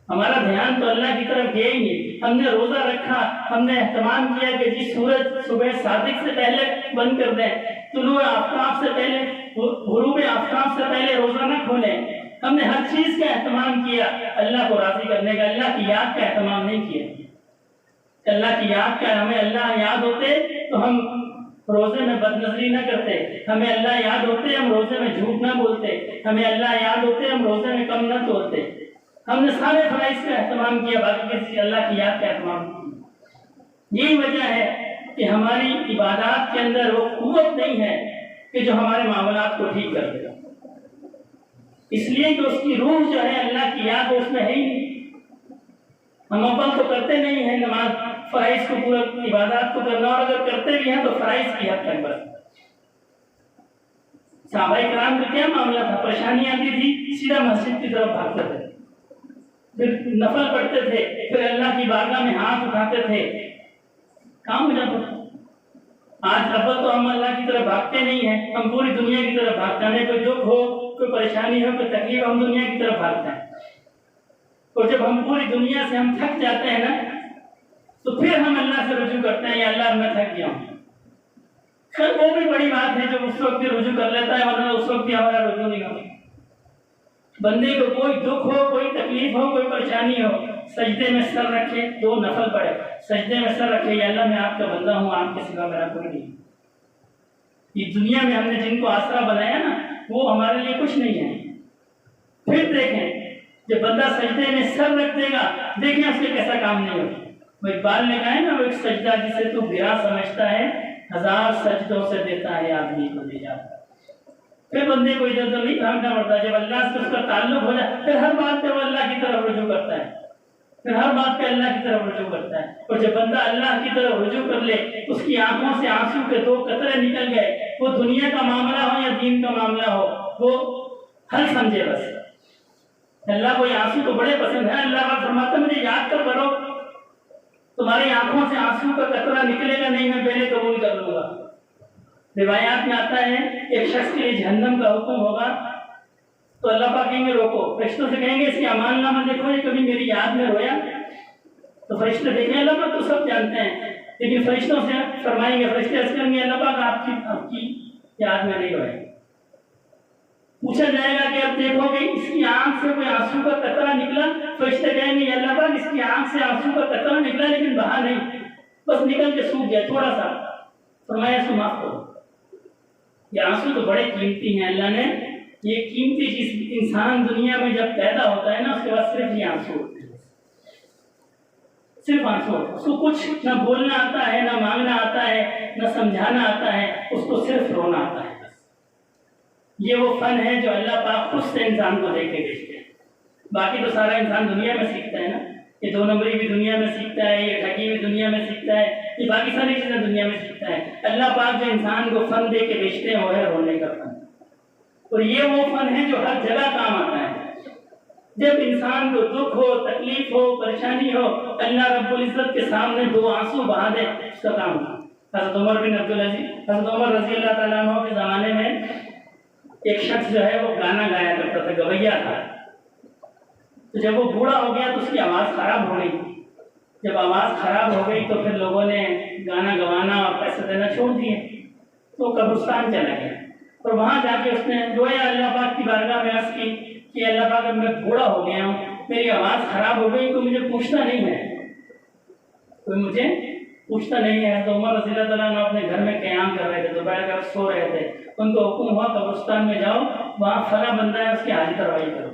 हमारा ध्यान तो अल्लाह की तरफ गया ही नहीं। हमने रोजा रखा, हमने एहतमाम किया कि जी सूरज सुबह सादिक से पहले बंद कर दें, तुलू आफ्ताब से पहले, गुरूब आफ्ताब से पहले रोजा न खोलें। हमने हर चीज का एहतमाम किया अल्लाह को राजी करने का, अल्लाह की याद का एहतमाम नहीं किया। अल्लाह की याद का, हमें अल्लाह याद होते तो हम रोजे में बदनजरी न करते, हमें अल्लाह याद होते हम रोजे में झूठ न बोलते, हमें अल्लाह याद होते हम रोजे में कम न तोड़ते। हमने सारे फराइज का एहतमाम किया, बाकी किसी अल्लाह की याद का एहतमाम किया। यही वजह है कि हमारी इबादत के अंदर वो कुव्वत नहीं है कि जो हमारे मामलात को ठीक कर देगा, इसलिए कि उसकी रूह जो है अल्लाह की याद उसमें है ही नहीं। हम अव्वल तो करते नहीं है नमाज, फराइज को पूरा इबादत को करना, और अगर करते भी हैं तो फराइज की हद तक बस। सहाबाए किराम का क्या मामला था? परेशानी आती थी सीधा मस्जिद की तरफ भागते थे, फिर नफल पढ़ते थे, फिर अल्लाह की बारगाह में हाथ उठाते थे, काम हो जाता था। आज नफल तो हम अल्लाह की तरफ भागते नहीं हैं, हम पूरी दुनिया की तरफ भागते हैं। कोई दुख हो, कोई परेशानी हो, कोई तकलीफ, हम दुनिया की तरफ भागते हैं। और जब हम पूरी दुनिया से हम थक जाते हैं ना, तो फिर हम अल्लाह से रुजू करते हैं, या अल्लाह मैं थक गया हूँ। खैर वो भी बड़ी बात है जो उस वक्त भी रुजू कर लेता है, वरना उस वक्त भी हमारा रुजू नहीं होता। बंदे को कोई दुख हो, कोई तकलीफ हो, कोई परेशानी हो, सजदे में सर रखे, 2 नफल पढ़े, सजदे में सर रखे, या अल्लाह मैं आपका बंदा हूँ, आपके सिवा मेरा कोई नहीं। ये दुनिया में हमने जिनको आसरा बनाया ना, वो हमारे लिए कुछ नहीं है। फिर देखें जब बंदा सजदे में सर रख देगा, देखें उसके कैसा काम नहीं होगा। वो इकबाल ने कहा है ना, वो एक सजदा जिसे तू गिरा समझता है, 1000 सजदों से देता है आदमी को दे जाता। फिर बंदे को इधर उधर नहीं भागना पड़ता। जब अल्लाह से उसका ताल्लुक हो जाए, फिर हर बात पे वो अल्लाह की तरफ रुजू करता है, फिर हर बात पे अल्लाह की तरफ रुजू करता है। और जब बंदा अल्लाह की तरफ रुजू कर ले, उसकी आंखों से आंसू के 2 कतरे निकल गए, वो दुनिया का मामला हो या दीन का मामला हो, वो हल समझे बस। अल्लाह को आंसू तो बड़े पसंद है। अल्लाह का फरमाता मुझे याद कर करो, तुम्हारी आंखों से आंसू का कतरा निकलेगा नहीं, मैं पहले कबूल कर लूंगा। रिवायात में आता है एक शख्स के लिए जहन्नम का हुक्म होगा, तो अल्लाह पाक कहेंगे रोको, फरिश्तों से कहेंगे इसकी अमान नामा देखो, ये कभी मेरी याद में रोया? तो फरिश्ते देखेंगे अल्लाह पाक तो सब जानते हैं, लेकिन फरिश्तों से फरमाएंगे, फरिश्ते अर्ज़ करेंगे अल्लाह पाक आपकी याद में नहीं रोया। पूछा जाएगा कि अब देखोगे इसकी आंख से कोई आंसू का कतरा निकला? फरिश्ते कहेंगे अल्लाह पाक इसकी आंख से आंसू का कतरा निकला, लेकिन बहा नहीं, बस निकल के सूख गया थोड़ा सा। फरमाया इसको माफ करो। ये आंसू तो बड़े कीमती हैं। अल्लाह ने ये कीमती चीज, इंसान दुनिया में जब पैदा होता है ना, उसके बाद सिर्फ ये आंसू होते हैं, सिर्फ आंसू। उसको कुछ ना बोलना आता है, ना मांगना आता है, ना समझाना आता है, उसको सिर्फ रोना आता है। ये वो फन है जो अल्लाह पाक खुद से इंसान को दे के भेजते हैं। बाकी तो सारा इंसान दुनिया में सीखता है ना, ये 2 नंबरी भी दुनिया में सीखता है, ये ठगी भी दुनिया में सीखता है, ये बाकी सारी चीजें दुनिया में सीखता है। अल्लाह पाक जो इंसान को फन दे के भेजते हैं वो है रोने का फन। और ये वो फन है जो हर जगह काम आता है। जब इंसान को दुख हो, तकलीफ हो, परेशानी हो, अल्लाह रब्बुल इज्जत के सामने 2 आंसू बहा दे, उसका काम था। हज़रत उमर बिन अब्दुल अजीज, हज़रत उमर रज़ी अल्लाह तआला अन्हु के ज़माने में एक शख्स जो है वो गाना गाया करता था, गवैया था। तो जब वो बूढ़ा हो गया तो उसकी आवाज़ खराब हो गई। जब आवाज़ खराब हो गई तो फिर लोगों ने गाना गवाना और पैसे देना छोड़ दिए, तो कब्रिस्तान चला गया और वहाँ जाके उसने रोया, अल्लाह पाक की बारगाह में अर्ज़ की कि अल्लाह पाक अब मैं बूढ़ा हो गया हूँ, मेरी आवाज़ खराब हो गई, तो मुझे पूछना नहीं है, कोई मुझे पूछता नहीं है। तो उमर रज़ी अल्लाह अन्हु अपने घर में क़याम कर रहे थे, दोपहर का सो रहे थे, उनको हुक्म हुआ कब्रिस्तान में जाओ, वहाँ फला बंदा है उसकी हाजिर करवाई करो।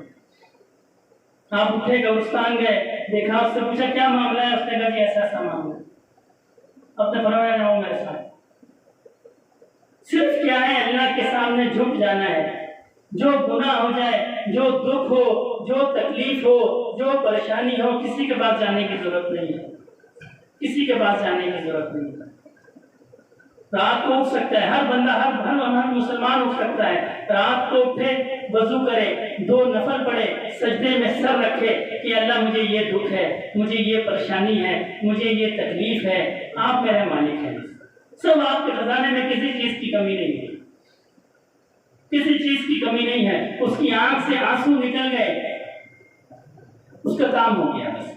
आप उठे, कब्रिस्तान गए, देखा, उससे पूछा क्या मामला है? उसने कहा कि ऐसा ऐसा मामला है। अपने फरमाया जाओ मेरे साथ। सिर्फ क्या है, अल्लाह के सामने झुक जाना है। जो गुनाह हो जाए, जो दुख हो, जो तकलीफ हो, जो परेशानी हो, किसी के पास जाने की जरूरत नहीं है, किसी के पास जाने की जरूरत नहीं है। रात को उठ सकता है हर बंदा, हर मुसलमान उठ सकता है, रात को उठे, वजू करे, 2 नफल पढ़े, सजदे में सर रखे कि अल्लाह मुझे ये दुख है, मुझे ये परेशानी है, मुझे ये तकलीफ है, आप मेरे मालिक हैं, सब आपके खजाने में किसी चीज की कमी नहीं है, किसी चीज की कमी नहीं है। उसकी आंख से आंसू निकल गए, उसका काम हो गया बस।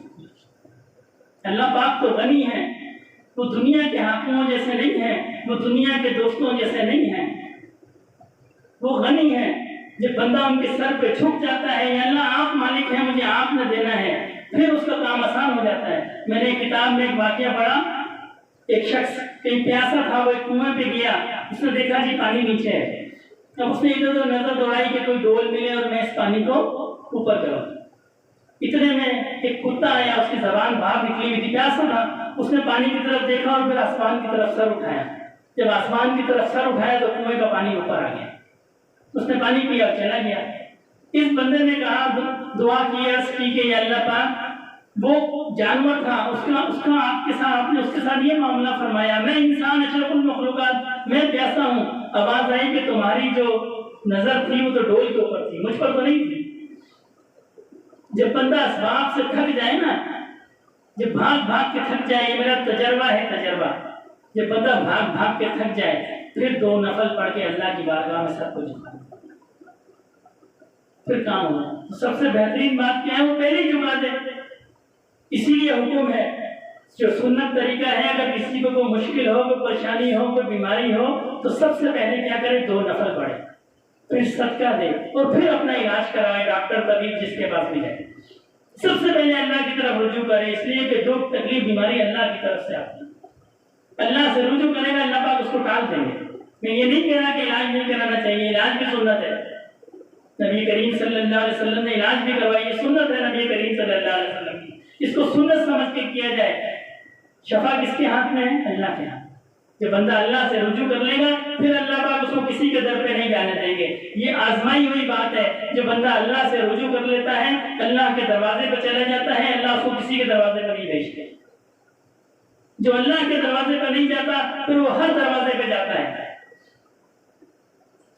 अल्लाह पाक तो गनी है, वो दुनिया के हाकिमों जैसे नहीं है, वो दुनिया के दोस्तों जैसे नहीं है, वो गनी है। जब बंदा उनके सर पे झुक जाता है, या अल्लाह आप मालिक हैं, मुझे आपने देना है, फिर उसका काम आसान हो जाता है। मैंने एक किताब में एक वाकया पढ़ा, एक शख्स कहीं प्यासा था, वो एक कुएं पे गया, उसने देखा जी पानी नीचे है। अब उसने इधर उधर नजर दौड़ाई कि कोई डोल मिले और मैं इस पानी को ऊपर करूं। इतने में एक कुत्ता आया, उसकी जबान बाहर निकली हुई थी, प्यासा था, उसने पानी की तरफ देखा और फिर आसमान की तरफ सर उठाया। जब आसमान की तरफ सर उठाया तो कुएं का पानी ऊपर आ गया, उसने पानी पिया और चला गया। इस बंदे ने कहा, दुआ की, अर्ज की कि अल्लाह पाक, वो जानवर था, उसका आपके साथ, आपने उसके साथ ये मामला फरमाया, मैं इंसान अशरफुल मखलूकात, मैं प्यासा हूँ। आवाज आई कि तुम्हारी जो नजर थी वो तो डोल के ऊपर थी, मुझ पर तो नहीं थी। जब बंदा असबाब से थक जाए ना, जब भाग भाग के थक जाए, ये मेरा तजर्बा है, तजर्बा, जब बंदा भाग भाग के थक जाए फिर 2 नफल पढ़ के अल्लाह की बारगाह में सब कुछ झुका फिर काम होना। तो सबसे बेहतरीन बात क्या है, वो पहले ही झुका दे। इसीलिए हुक्म है जो सुन्नत तरीका है, अगर किसी को कोई मुश्किल हो, कोई परेशानी हो, कोई बीमारी हो, तो सबसे पहले क्या करे, 2 नफल पढ़े, फिर सदका दे और फिर अपना इलाज कराए, डॉक्टर तबीब जिसके पास भी जाए। सबसे पहले अल्लाह की तरफ रुजू करे, इसलिए कि दुख तकलीफ बीमारी अल्लाह की तरफ से आती है। अल्लाह से रुजू करेगा, अल्लाह पाक उसको टाल देंगे। मैं ये नहीं कह रहा कि इलाज नहीं कराना चाहिए, इलाज भी सुन्नत है। नबी करीम सल्लल्लाहु अलैहि वसल्लम ने इलाज भी करवाई, ये सुन्नत है नबी करीम सल्लल्लाहु अलैहि वसल्लम की। इसको सुन्नत समझ के किया जाए। शफा किसके हाथ में है? अल्लाह के हाथ। जब बंदा अल्लाह से रुजू कर लेगा फिर अल्लाह पाक उसको किसी के दर पे नहीं जाने देंगे। ये आजमाई हुई बात है। जो बंदा अल्लाह से रुजू कर लेता है, अल्लाह के दरवाजे पर चला जाता है, अल्लाह उसको किसी के दरवाजे पर नहीं भेजते। जो अल्लाह के दरवाजे पर नहीं जाता फिर वो हर दरवाजे पे जाता है।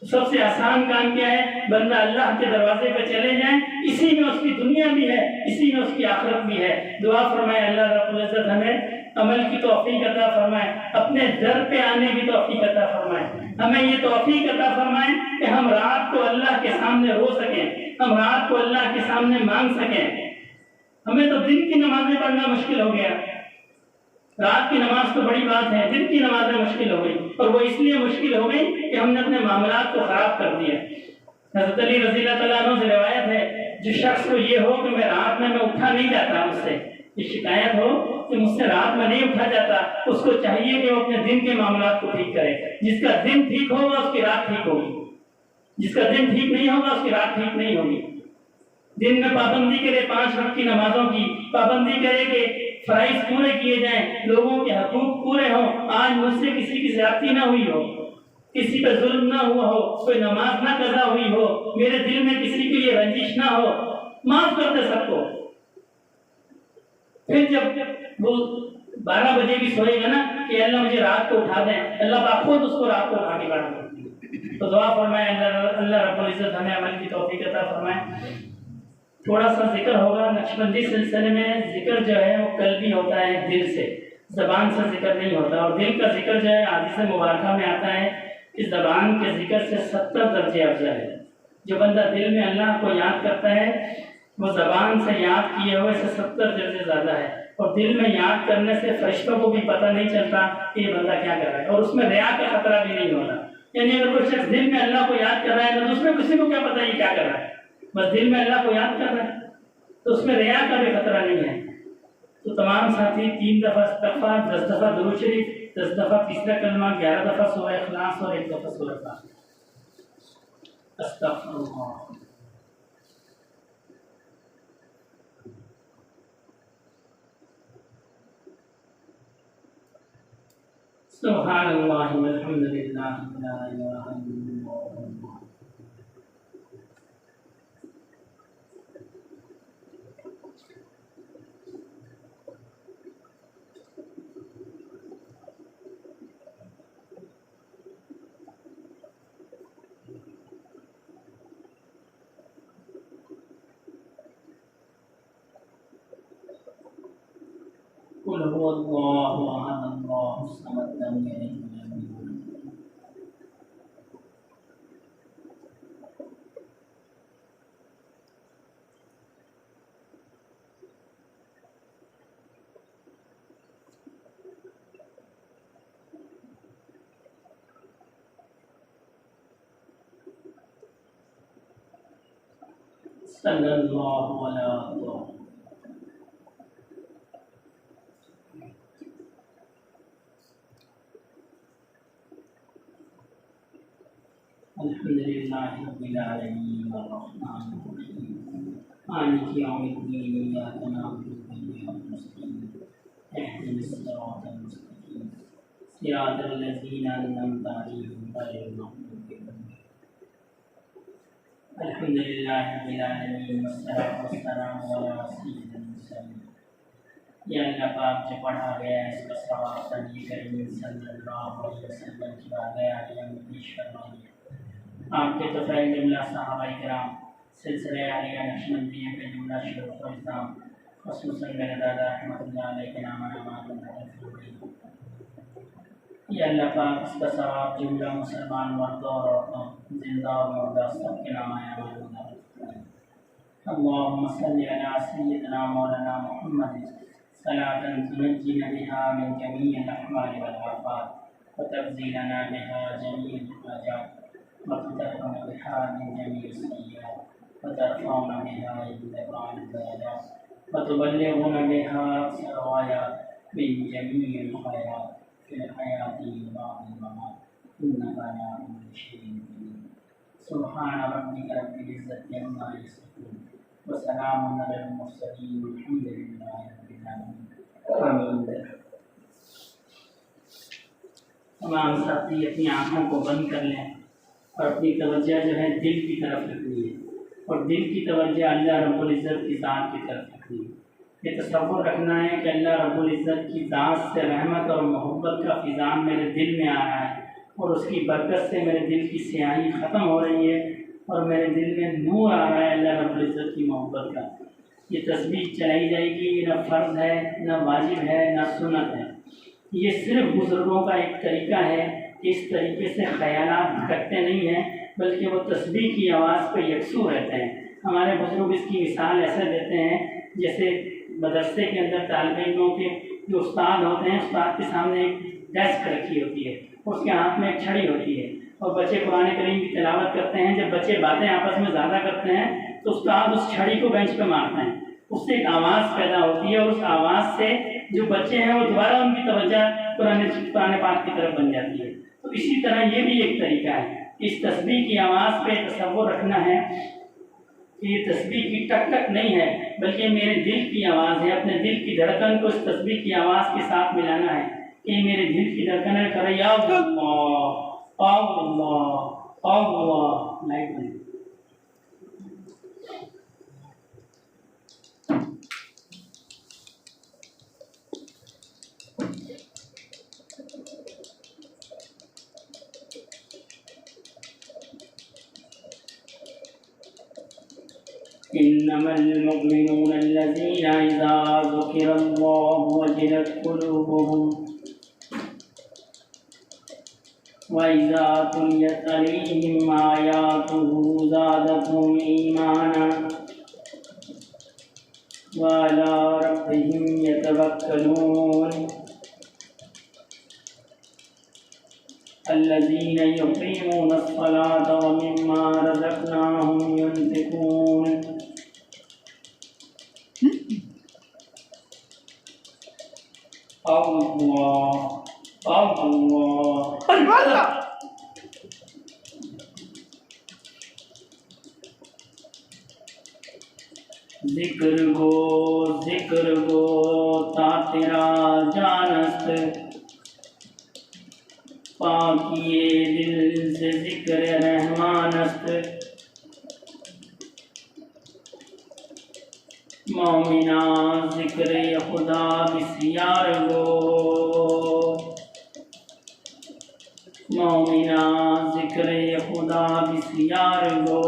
तो सबसे आसान काम क्या है, बंदा अल्लाह के दरवाजे पे चले जाए, इसी में उसकी दुनिया भी है, इसी में उसकी आखिरत भी है। दुआ फरमाए अल्लाह रब्बुल इज्जत हमें अमल की तौफीक अता फरमाए, अपने दर पे आने की तौफीक अता फरमाए। हमें ये तौफीक अता फरमाए कि हम रात को अल्लाह के सामने रो सकें, हम रात को अल्लाह के सामने मांग सकें। हमें तो दिन की नमाजें पढ़ना मुश्किल हो गया, रात की नमाज तो बड़ी बात है, दिन की नमाजें मुश्किल हो गई। और वो इसलिए मुश्किल हो गई कि हमने अपने मामलात को खराब कर दिया। हज़रत अली रज़ी अल्लाह अन्हु से रिवायत है, जो शख्स को ये हो कि मैं रात में उठा नहीं जाता, मुझसे ये शिकायत हो कि मुझसे रात में नहीं उठा जाता, उसको चाहिए कि वो अपने दिन के मामलात को ठीक करे। जिसका दिन ठीक होगा उसकी रात ठीक होगी, जिसका दिन ठीक नहीं होगा उसकी रात ठीक नहीं होगी। दिन में पाबंदी करे 5 वक्त की नमाजों की, पाबंदी करे कि फराइज पूरे किए जाएं, लोगों के हकूक पूरे हों। आज मुझसे किसी की ज्यादती ना हुई हो, किसी पर जुल्म ना हुआ हो, कोई नमाज ना कज़ा हुई हो, मेरे दिल में किसी के लिए रंजिश ना हो, माफ कर दे सबको। फिर जब वो 12 बजे भी सोएगा ना कि अल्लाह मुझे रात को उठा दें, अल्लाह पाक खुद उसको रात को उठा के खड़ा कर। तो दुआ फरमाए अल्लाह रब्बुल इज्जत हमें अमल की तौफीक अता फरमाए। थोड़ा सा जिक्र होगा नक्शबंदी सिलसिले में। जिक्र जो है वो कल्बी होता है, दिल से, जबान से जिक्र नहीं होता। और दिल का जिक्र जो है हदीस मुबारका में आता है कि जबान के जिक्र से 70 दर्जे अफजल है। जो बंदा दिल में अल्लाह को याद करता है वो जबान से याद किए हुए से 70 दर्जे ज़्यादा है। और दिल में याद करने से फरिश्तों को भी पता नहीं चलता कि ये बंदा क्या कर रहा है, और उसमें रिया का खतरा भी नहीं होता। यानी अगर कोई शख्स दिल में अल्लाह को याद कर रहा है तो उसमें किसी को क्या पता ये क्या कर रहा है, बस दिल में अल्लाह को याद कर रहा है, तो उसमें रिया का भी खतरा नहीं है। तो तमाम साथी 3 दफ़ा इस्तग़फ़ार, 10 दफ़ा दुरूद शरीफ, 10 दफ़ा तीसरा कलमा, 11 दफ़ा सूरह इखलास और 1 दफ़ा सूरह फातिहा। अस्तग़फिरुल्लाह। सुब्हानल्लाह वल्हम्दुलिल्लाह ला इलाहा इल्लल्लाह। कुल हुवल्लाहु अहद अल्लाहुस समद लम यलिद वलम यूलद। सल्लल्लाहु अलैहि अल्हम्दुलिल्लाहि रब्बिल आलमीन अर्रहमानिर रहीम मालिकि यौमिद्दीन इय्याका नअबुदु व इय्याका नस्तईन इहदिनस सिरातल मुस्तकीम सिरातल लज़ीना अनअमता अलैहिम गैरिल मग़्दूबि अलैहिम। अल्हम्दुलिल्लाहि रब्बिल आलमीन वस्सलातु वस्सलामु अला सय्यिदिल मुरसलीन। या अल्लाह पाक जो पढ़ा गया है इसका सवाब नबी करीम सल्लल्लाहु अलैहि वसल्लम की बारगाह आलिया में पेश फरमाइए। आपके तो फैल जुमला सहाबा किराम सिलसिले आलिया नक्शबंदिया के जुमला शयूख व इस्लाम खुसूसन मेरे दादा रहमतुल्लाह अलैहि के नाम या अल्लाह पाक इसका सवाब जुमला मुसलमान मर्दों और औरतों जिंदा और मुर्दा सबके नाम आया अल्लाहुम्मा सल्लि अला सय्यिदिना मौलाना मुहम्मद सलातन तुनज्जिना बिहा मिन जमीइल अहवाल वल आफात व तफज़ीलना बिहा जमीइल हाजात व तुतहम्मु बिहा मिन जमीइल सय्यिआत व तरफ़ऊना बिहा इलल दरजात व तुबल्लिगुना बिहा अक़सल ग़ायात मिन जमीइल ख़ैरात फिल हयाती व बअदल ममात इन्नका अला कुल्लि शैइन क़दीर सुब्हान रब्बिका रब्बिल इज़्ज़ति अम्मा यसिफ़ून व सलामुन अलल मुरसलीन वल्हम्दुलिल्लाहि रब्बिल आलमीन आमीन। तमाम साथी अपनी आँखों को बंद कर लें और अपनी तवज्जो जो है दिल की तरफ रखनी है और दिल की तवज्जो अल्लाह रब्बुल इज़्ज़त की ज़ात की तरफ रखनी है। ये तसव्वुर रखना है कि अल्लाह रब्बुल इज़्ज़त की ज़ात से रहमत और मोहब्बत का फ़िज़ान मेरे दिल में आ रहा है और उसकी बरकत से मेरे दिल की स्याही ख़त्म हो रही है और मेरे दिल में नूर आ रहा है अल्लाह रब्बुल इज़्ज़त की मोहब्बत का। ये तस्बीह चलाई जाएगी, ये न फ़र्ज़ है, न वाजिब है, न सुन्नत है। ये सिर्फ बुज़ुर्गों का एक तरीका है। इस तरीके से ख़यालात करते नहीं हैं बल्कि वो तस्बीह की आवाज़ पर यकसू रहते हैं। हमारे बुज़ुर्ग इसकी मिसाल ऐसे देते हैं जैसे मदरसे के अंदर तालिब इल्मों के जो उस्ताद होते हैं, उस्ताद के सामने एक डेस्क रखी होती है, उसके हाथ में एक छड़ी होती है और बच्चे कुरान करीम की तिलावत करते हैं। जब बच्चे बातें आपस में ज़्यादा करते हैं तो उस्ताद उस छड़ी को बेंच पर मारते हैं, उससे एक आवाज़ पैदा होती है और उस आवाज़ से जो बच्चे हैं वो दोबारा उनकी तवज्जो कुरान पाक की तरफ बन जाती है। तो इसी तरह ये भी एक तरीका है। इस तस्बीह की आवाज़ पे तसव्वुर रखना है कि ये तस्बीह की टक टक नहीं है बल्कि मेरे दिल की आवाज़ है। अपने दिल की धड़कन को इस तस्बीह की आवाज़ के साथ मिलाना है कि मेरे दिल की धड़कन है करे या अल्लाह अल्लाह अल्लाह। लाइट बंद। इन्नमल मुमिनूना अल्लज़ीना इज़ा ज़ुकिरल्लाहु वजिलत क़ुलूबुहुम व इज़ा तुलियत अलैहिम आयातुहु ज़ादतहुम ईमाना व अला रब्बिहिम यतवक्कलून अल्लज़ीना युक़ीमूना अस्सलाता व मिम्मा रज़क़नाहुम युनफ़िक़ून। अल्लाह अल्लाह। ज़िक्र गो ता तेरा जानस्त पाकिए दिल से ज़िक्र रहमानस्त। मोमिना ज़िक्र खुदा बिस्यार गो मोमिना ज़िक्र खुदा बिस्यार गो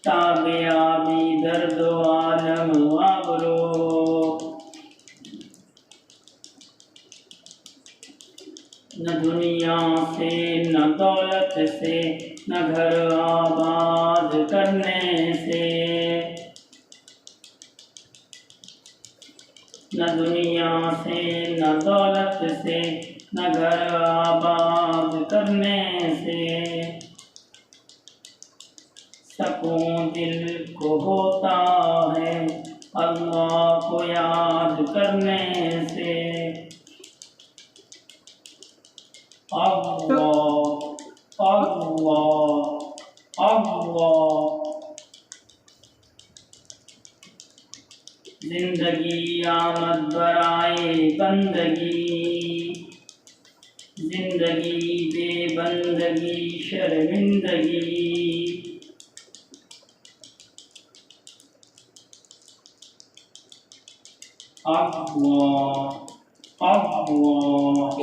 ताबियाबी दर्द आलम आबरो। न दुनिया से न दौलत से न घर आबाद करने से न दुनिया से न दौलत से न घर आबाद करने से सकून दिल को होता है अल्लाह को याद करने से। अल्लाह अल्लाह अल्लाह। जिंदगी आमद बराए बंदगी जिंदगी बेबंदगी शर्मिंदगी। अल्लाह अल्लाह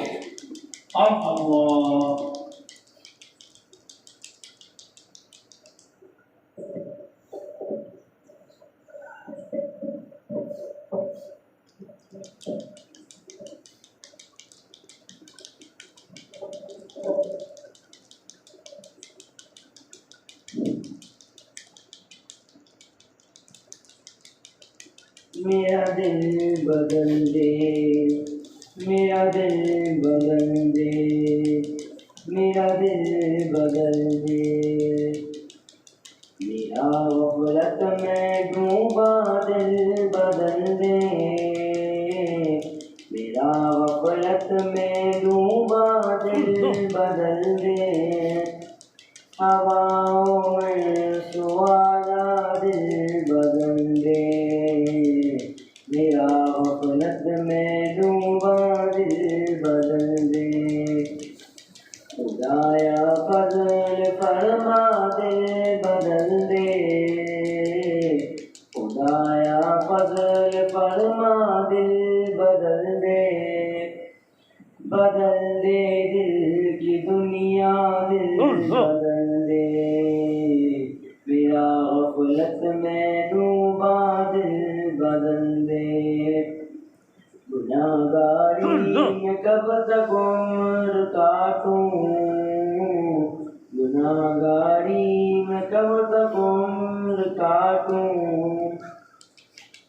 अल्लाह। मेरा दिल बदल दे, मेरा दिल बदल दे, मेरा दिल बदल दे। मेरा गफलत में डूबा दिल बदल दे, मेरा गफलत में डूबा दिल बदल दे। हवाओं में सुहाना दिल बदल दे, मेरा गफलत में डूबा दिल बदल दे। खुदाया फज़ल फरमा दिल बदल दे, खुदाया फज़ल फरमा दिल बदल दे। बदल दे दिल की दुनिया दिल बदल दे, मेरा गफलत में डूबा दिल बदल दे। गुनाहगारी में कब तक उम्र काटूं, गुनाहगारी में कब तक उम्र काटूं।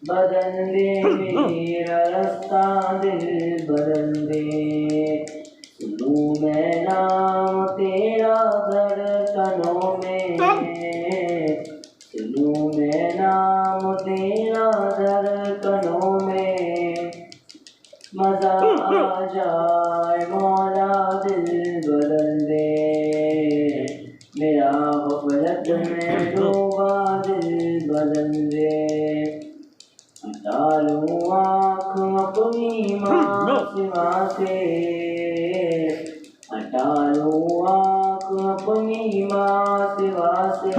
बदल दे मेरा रास्ता दिल बदल दे, सुनूं मैं नाम तेरा धड़कनों में, सुनूं मैं नाम तेरा धड़कनों में। मज़ा आ जाए मौला दिल बदल दे, मेरा गफलत में डूबा दिल बदल दे। हटा लूं आँख अपनी माँ सिवा से, हटा लूं आँख अपनी माँ सिवा से।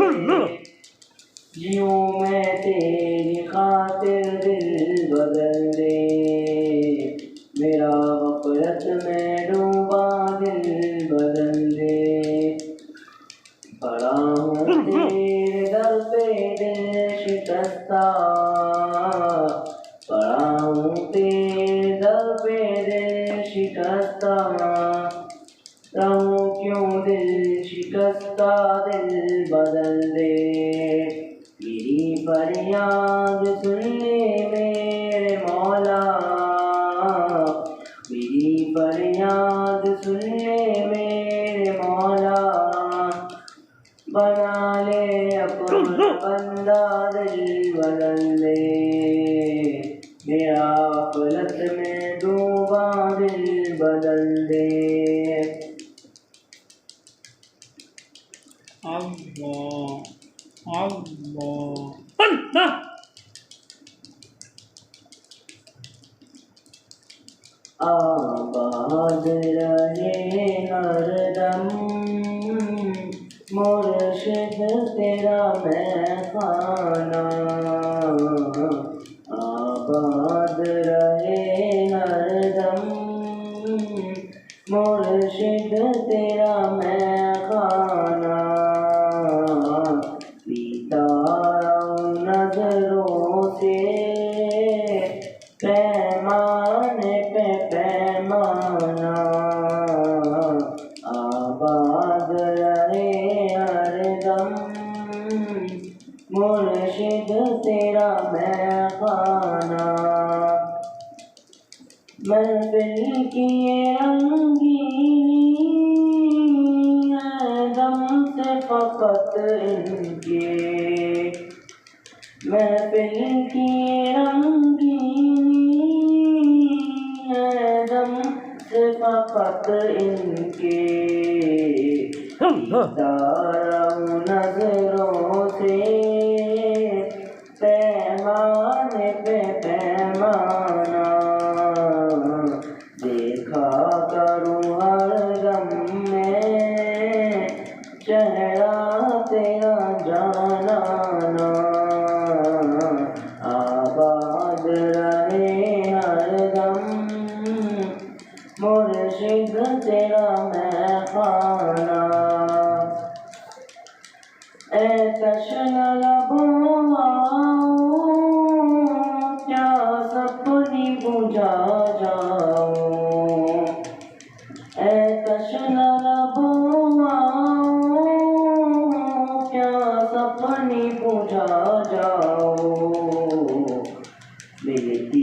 जियूं मैं तेरी खातिर दिल बदल दे, मेरा गफलत में डूबा दिल बदल दे। पड़ा हूँ तेरे दर पे दिल शिकस्ता, पड़ा हूँ तेरे दर पे दिल शिकस्ता। रहूं क्यों दिल शिकस्ता दिल बदल दे, मेरी फरियाद सुन ले मेरे मौला, मेरी फरियाद सुन ले मेरे मौला। बना ले अपना बंदा दिल बदल दे, मेरा गफलत में डूबा दिल बदल दे। अल्लाह अल्लाह। आबाद रहे हरदम मुर्शिद तेरा मैं खाना, आबाद रहे हरदम मुर्शिद तेरा मैं खाना। पीता रहूं नजरों से पैमाने पे पैमाना, आबाद रहे हरदम मुर्शिद तेरा मैं खाना। महफिल की ये रंगीनी है दम से फकत इनके, महफिल की ये रंगीनी है दम से फकत इनके। रहूं नजरों से पैमाने पे पैमाना, देखा करूं हर गम में चेहरा तेरा जाना ना। आबाद रहे हर दम मुर्शिद तेरा मैं खाना। ए तश्न लबों क्या सपनी बुझा जाऊं, ए तश्न लबों क्या सपनी बुझा जाऊं। मिलती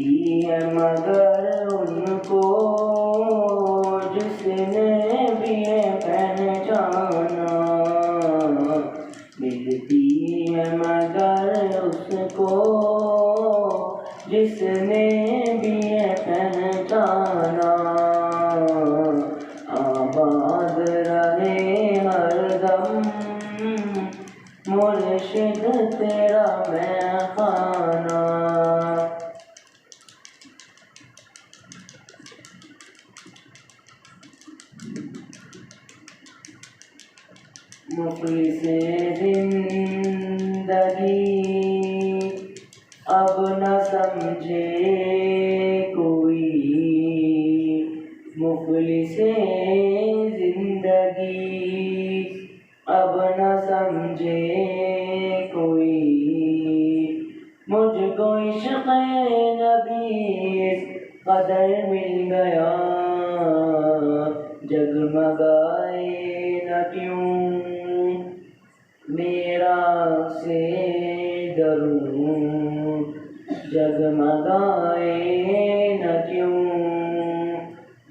मुखलिसे जिंदगी अब न समझे कोई, मुखलिसे जिंदगी अब न समझे कोई। मुझको इश्क़ नबी इस कदर मिल गया, जगमगाए न क्यों मेरा से डरूं, जगमगाए न क्यों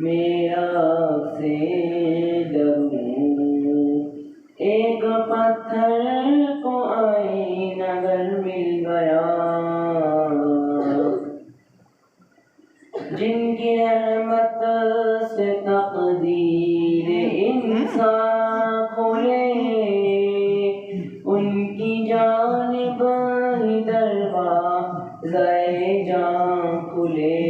मेरा से डरूं। एक पत्थर को आईना अगर मिल गया, जिनकी रहमत से तकदीर इंसान खुले, उनकी जानिब ही दरवाज़े जान खुले।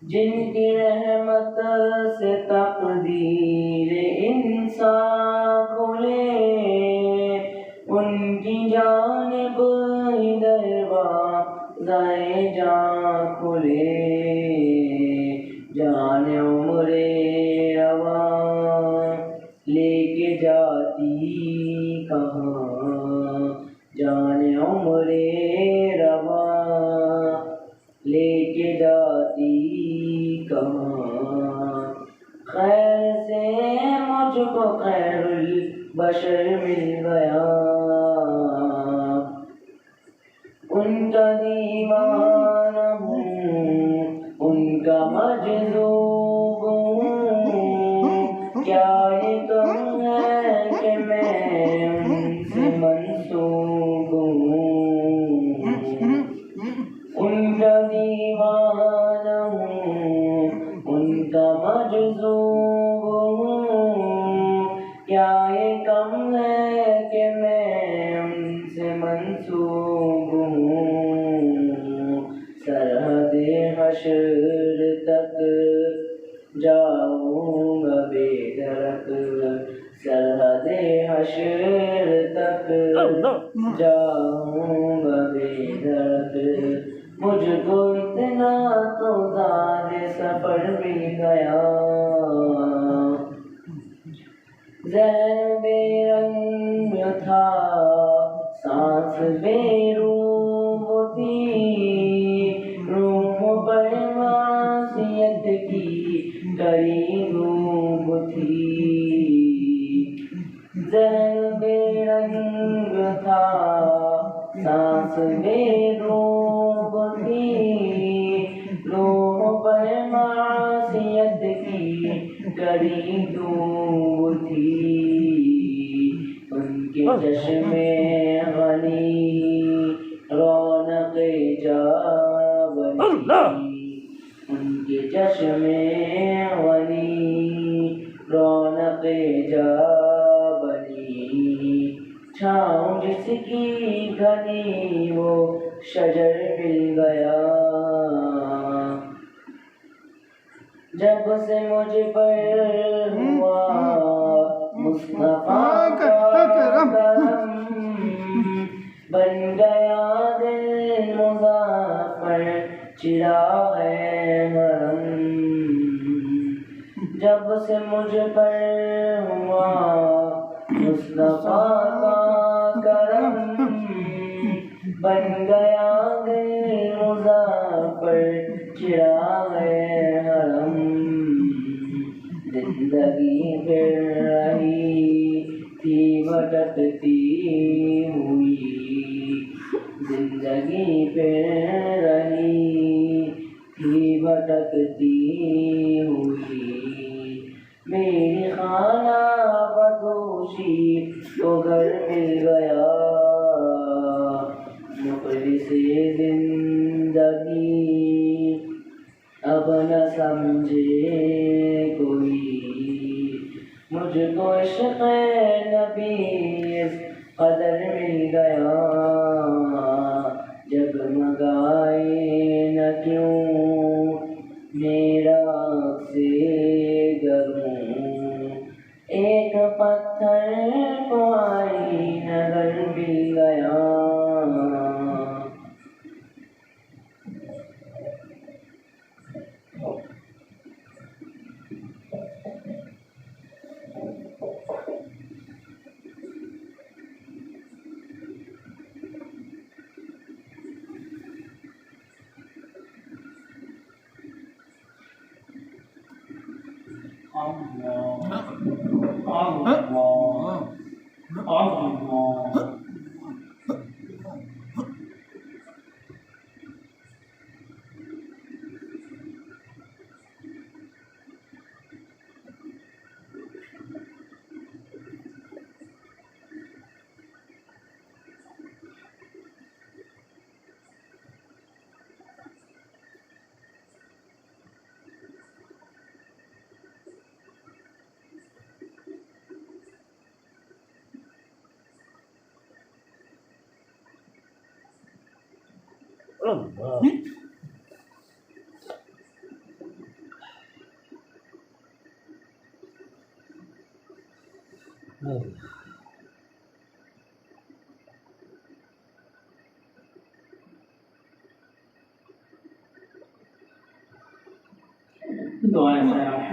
जिनकी रहमत से तकदीर इंसान खुले, उनकी जानिब ही दरवाज़े जान खुले। जाने उम्रे रवा लेके जाती कहाँ, जाने उम्रे रवा लेके जाती कहाँ। खैर से मुझको खैरुल बशर मिल गया, उनका दीवाना हूँ, उनका मजलूब हूँ। क्या ये कम है कि मैं उनसे मंसूब हूँ, उनका दीवाना हूँ, उनका मजलूब हूँ। क्या ये कम है कि मैं उनसे मंसूब हूँ। सरहदे हश्र तक जाऊँगा बेदरक, सरहदे हश्र तक जाऊँगा बेदरक। मुझको इतना तो ज़ाद सफ़र मिल गया, ज़हन बेरंग था सांस बेरूह थी, रूह पर मासियत की कड़ी धूप थी। ज़हन बेरंग था सांस बेरूह थी, रूह पर मासियत की कड़ी धूप थी। उनके चश्मे गनी रौनक़े जा बनी, उनके चश्मे गनी रौनक़े जा बनी। छाँव जिसकी घनी वो शजर मिल गया, जब से मुझ पर हुआ मुस्तफा का करम, बन गया दिल मुज़फ्फर चिराग़ हरम। जब से मुझ पर हुआ मुस्तफा का करम, बन गया दिल मुज़फ्फर चिराग़ हरम। जिंदगी फिर रही थी भटकती हुई, जिंदगी फिर रही थी भटकती हुई। मेरी खाना बदोशी को घर मिल गया, मुखलिसे जिंदगी अब न समझे कोई। मुझको इश्क़ नबी इस कदर मिल गया, जगमगाए न क्यों मेरा से डरूं। एक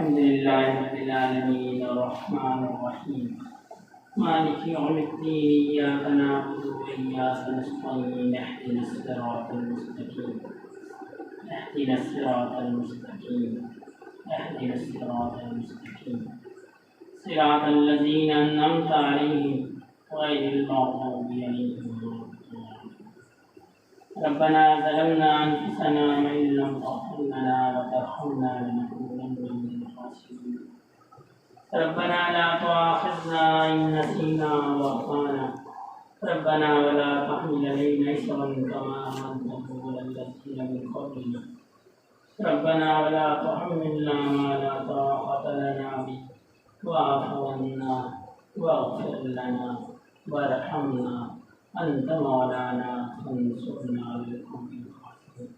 अल्हम्दुलिल्लाह रब्बिल आलमीन अर्रहमानिर रहीम मालिकि यौमिद्दीन इय्याका नअबुदु व इय्याका नस्तईन इहदिनस सिरातल मुस्तकीम इहदिनस सिरातल मुस्तकीम इहदिनस सिरातल मुस्तकीम सिरातल लज़ीना अन्अमता अलैहिम गैरिल मग़दूबि अलैहिम रब्बना ज़लमना अनफुसना व इन लम तग़फिर लना व तरहमना लनकूनन्न मिनल ख़ासिरीन रब्बना ला तुआख़िज़ना इन नसीना व अख़्ताअना रब्बना व ला तहमिल अलैना इसरन कमा हमलतहु अलल लज़ीना मिन क़ब्लिना रब्बना व ला तुहम्मिलना मा ला ताक़त लना बिहि वाअफ़ु अन्ना वाग़फ़िर लना वरहमना अंत मौलाना फंसुरना अलल क़ौमिल काफ़िरीन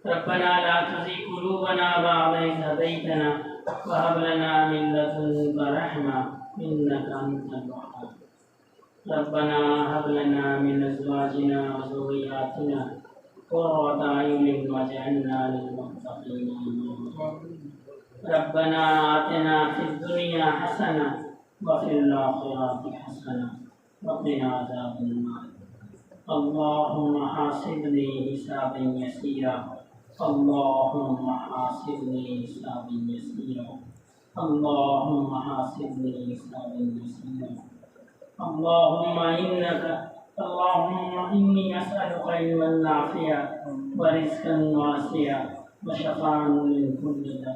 रब्बना ला तुज़िग़ क़ुलूबना बअद इज़ हदैतना व हब लना मिन लदुनका रहमा इन्नका अंतल वहाब रब्बना हब लना मिन अज़वाजिना व ज़ुर्रिय्यातिना क़ुर्रता अयुनिन वजअलना लिलमुत्तक़ीना इमामा रब्बना आतिना फ़िद दुनिया हसना व फ़िल आख़िरति हसना वक़िना अज़ाबन नार अल्लाहुम्मा हासिबनी हिसाबन यसीरा अल्लाहुम्मा हासिबनी हिसाबन यसीरा अल्लाहुम्मा हासिबनी हिसाबन यसीरा अल्लाहुम्मा इन्नी अस्अलुका इल्मन नाफ़िअ व रिज़्क़न वासिअ व शफ़ाअन मिन कुल्लि दा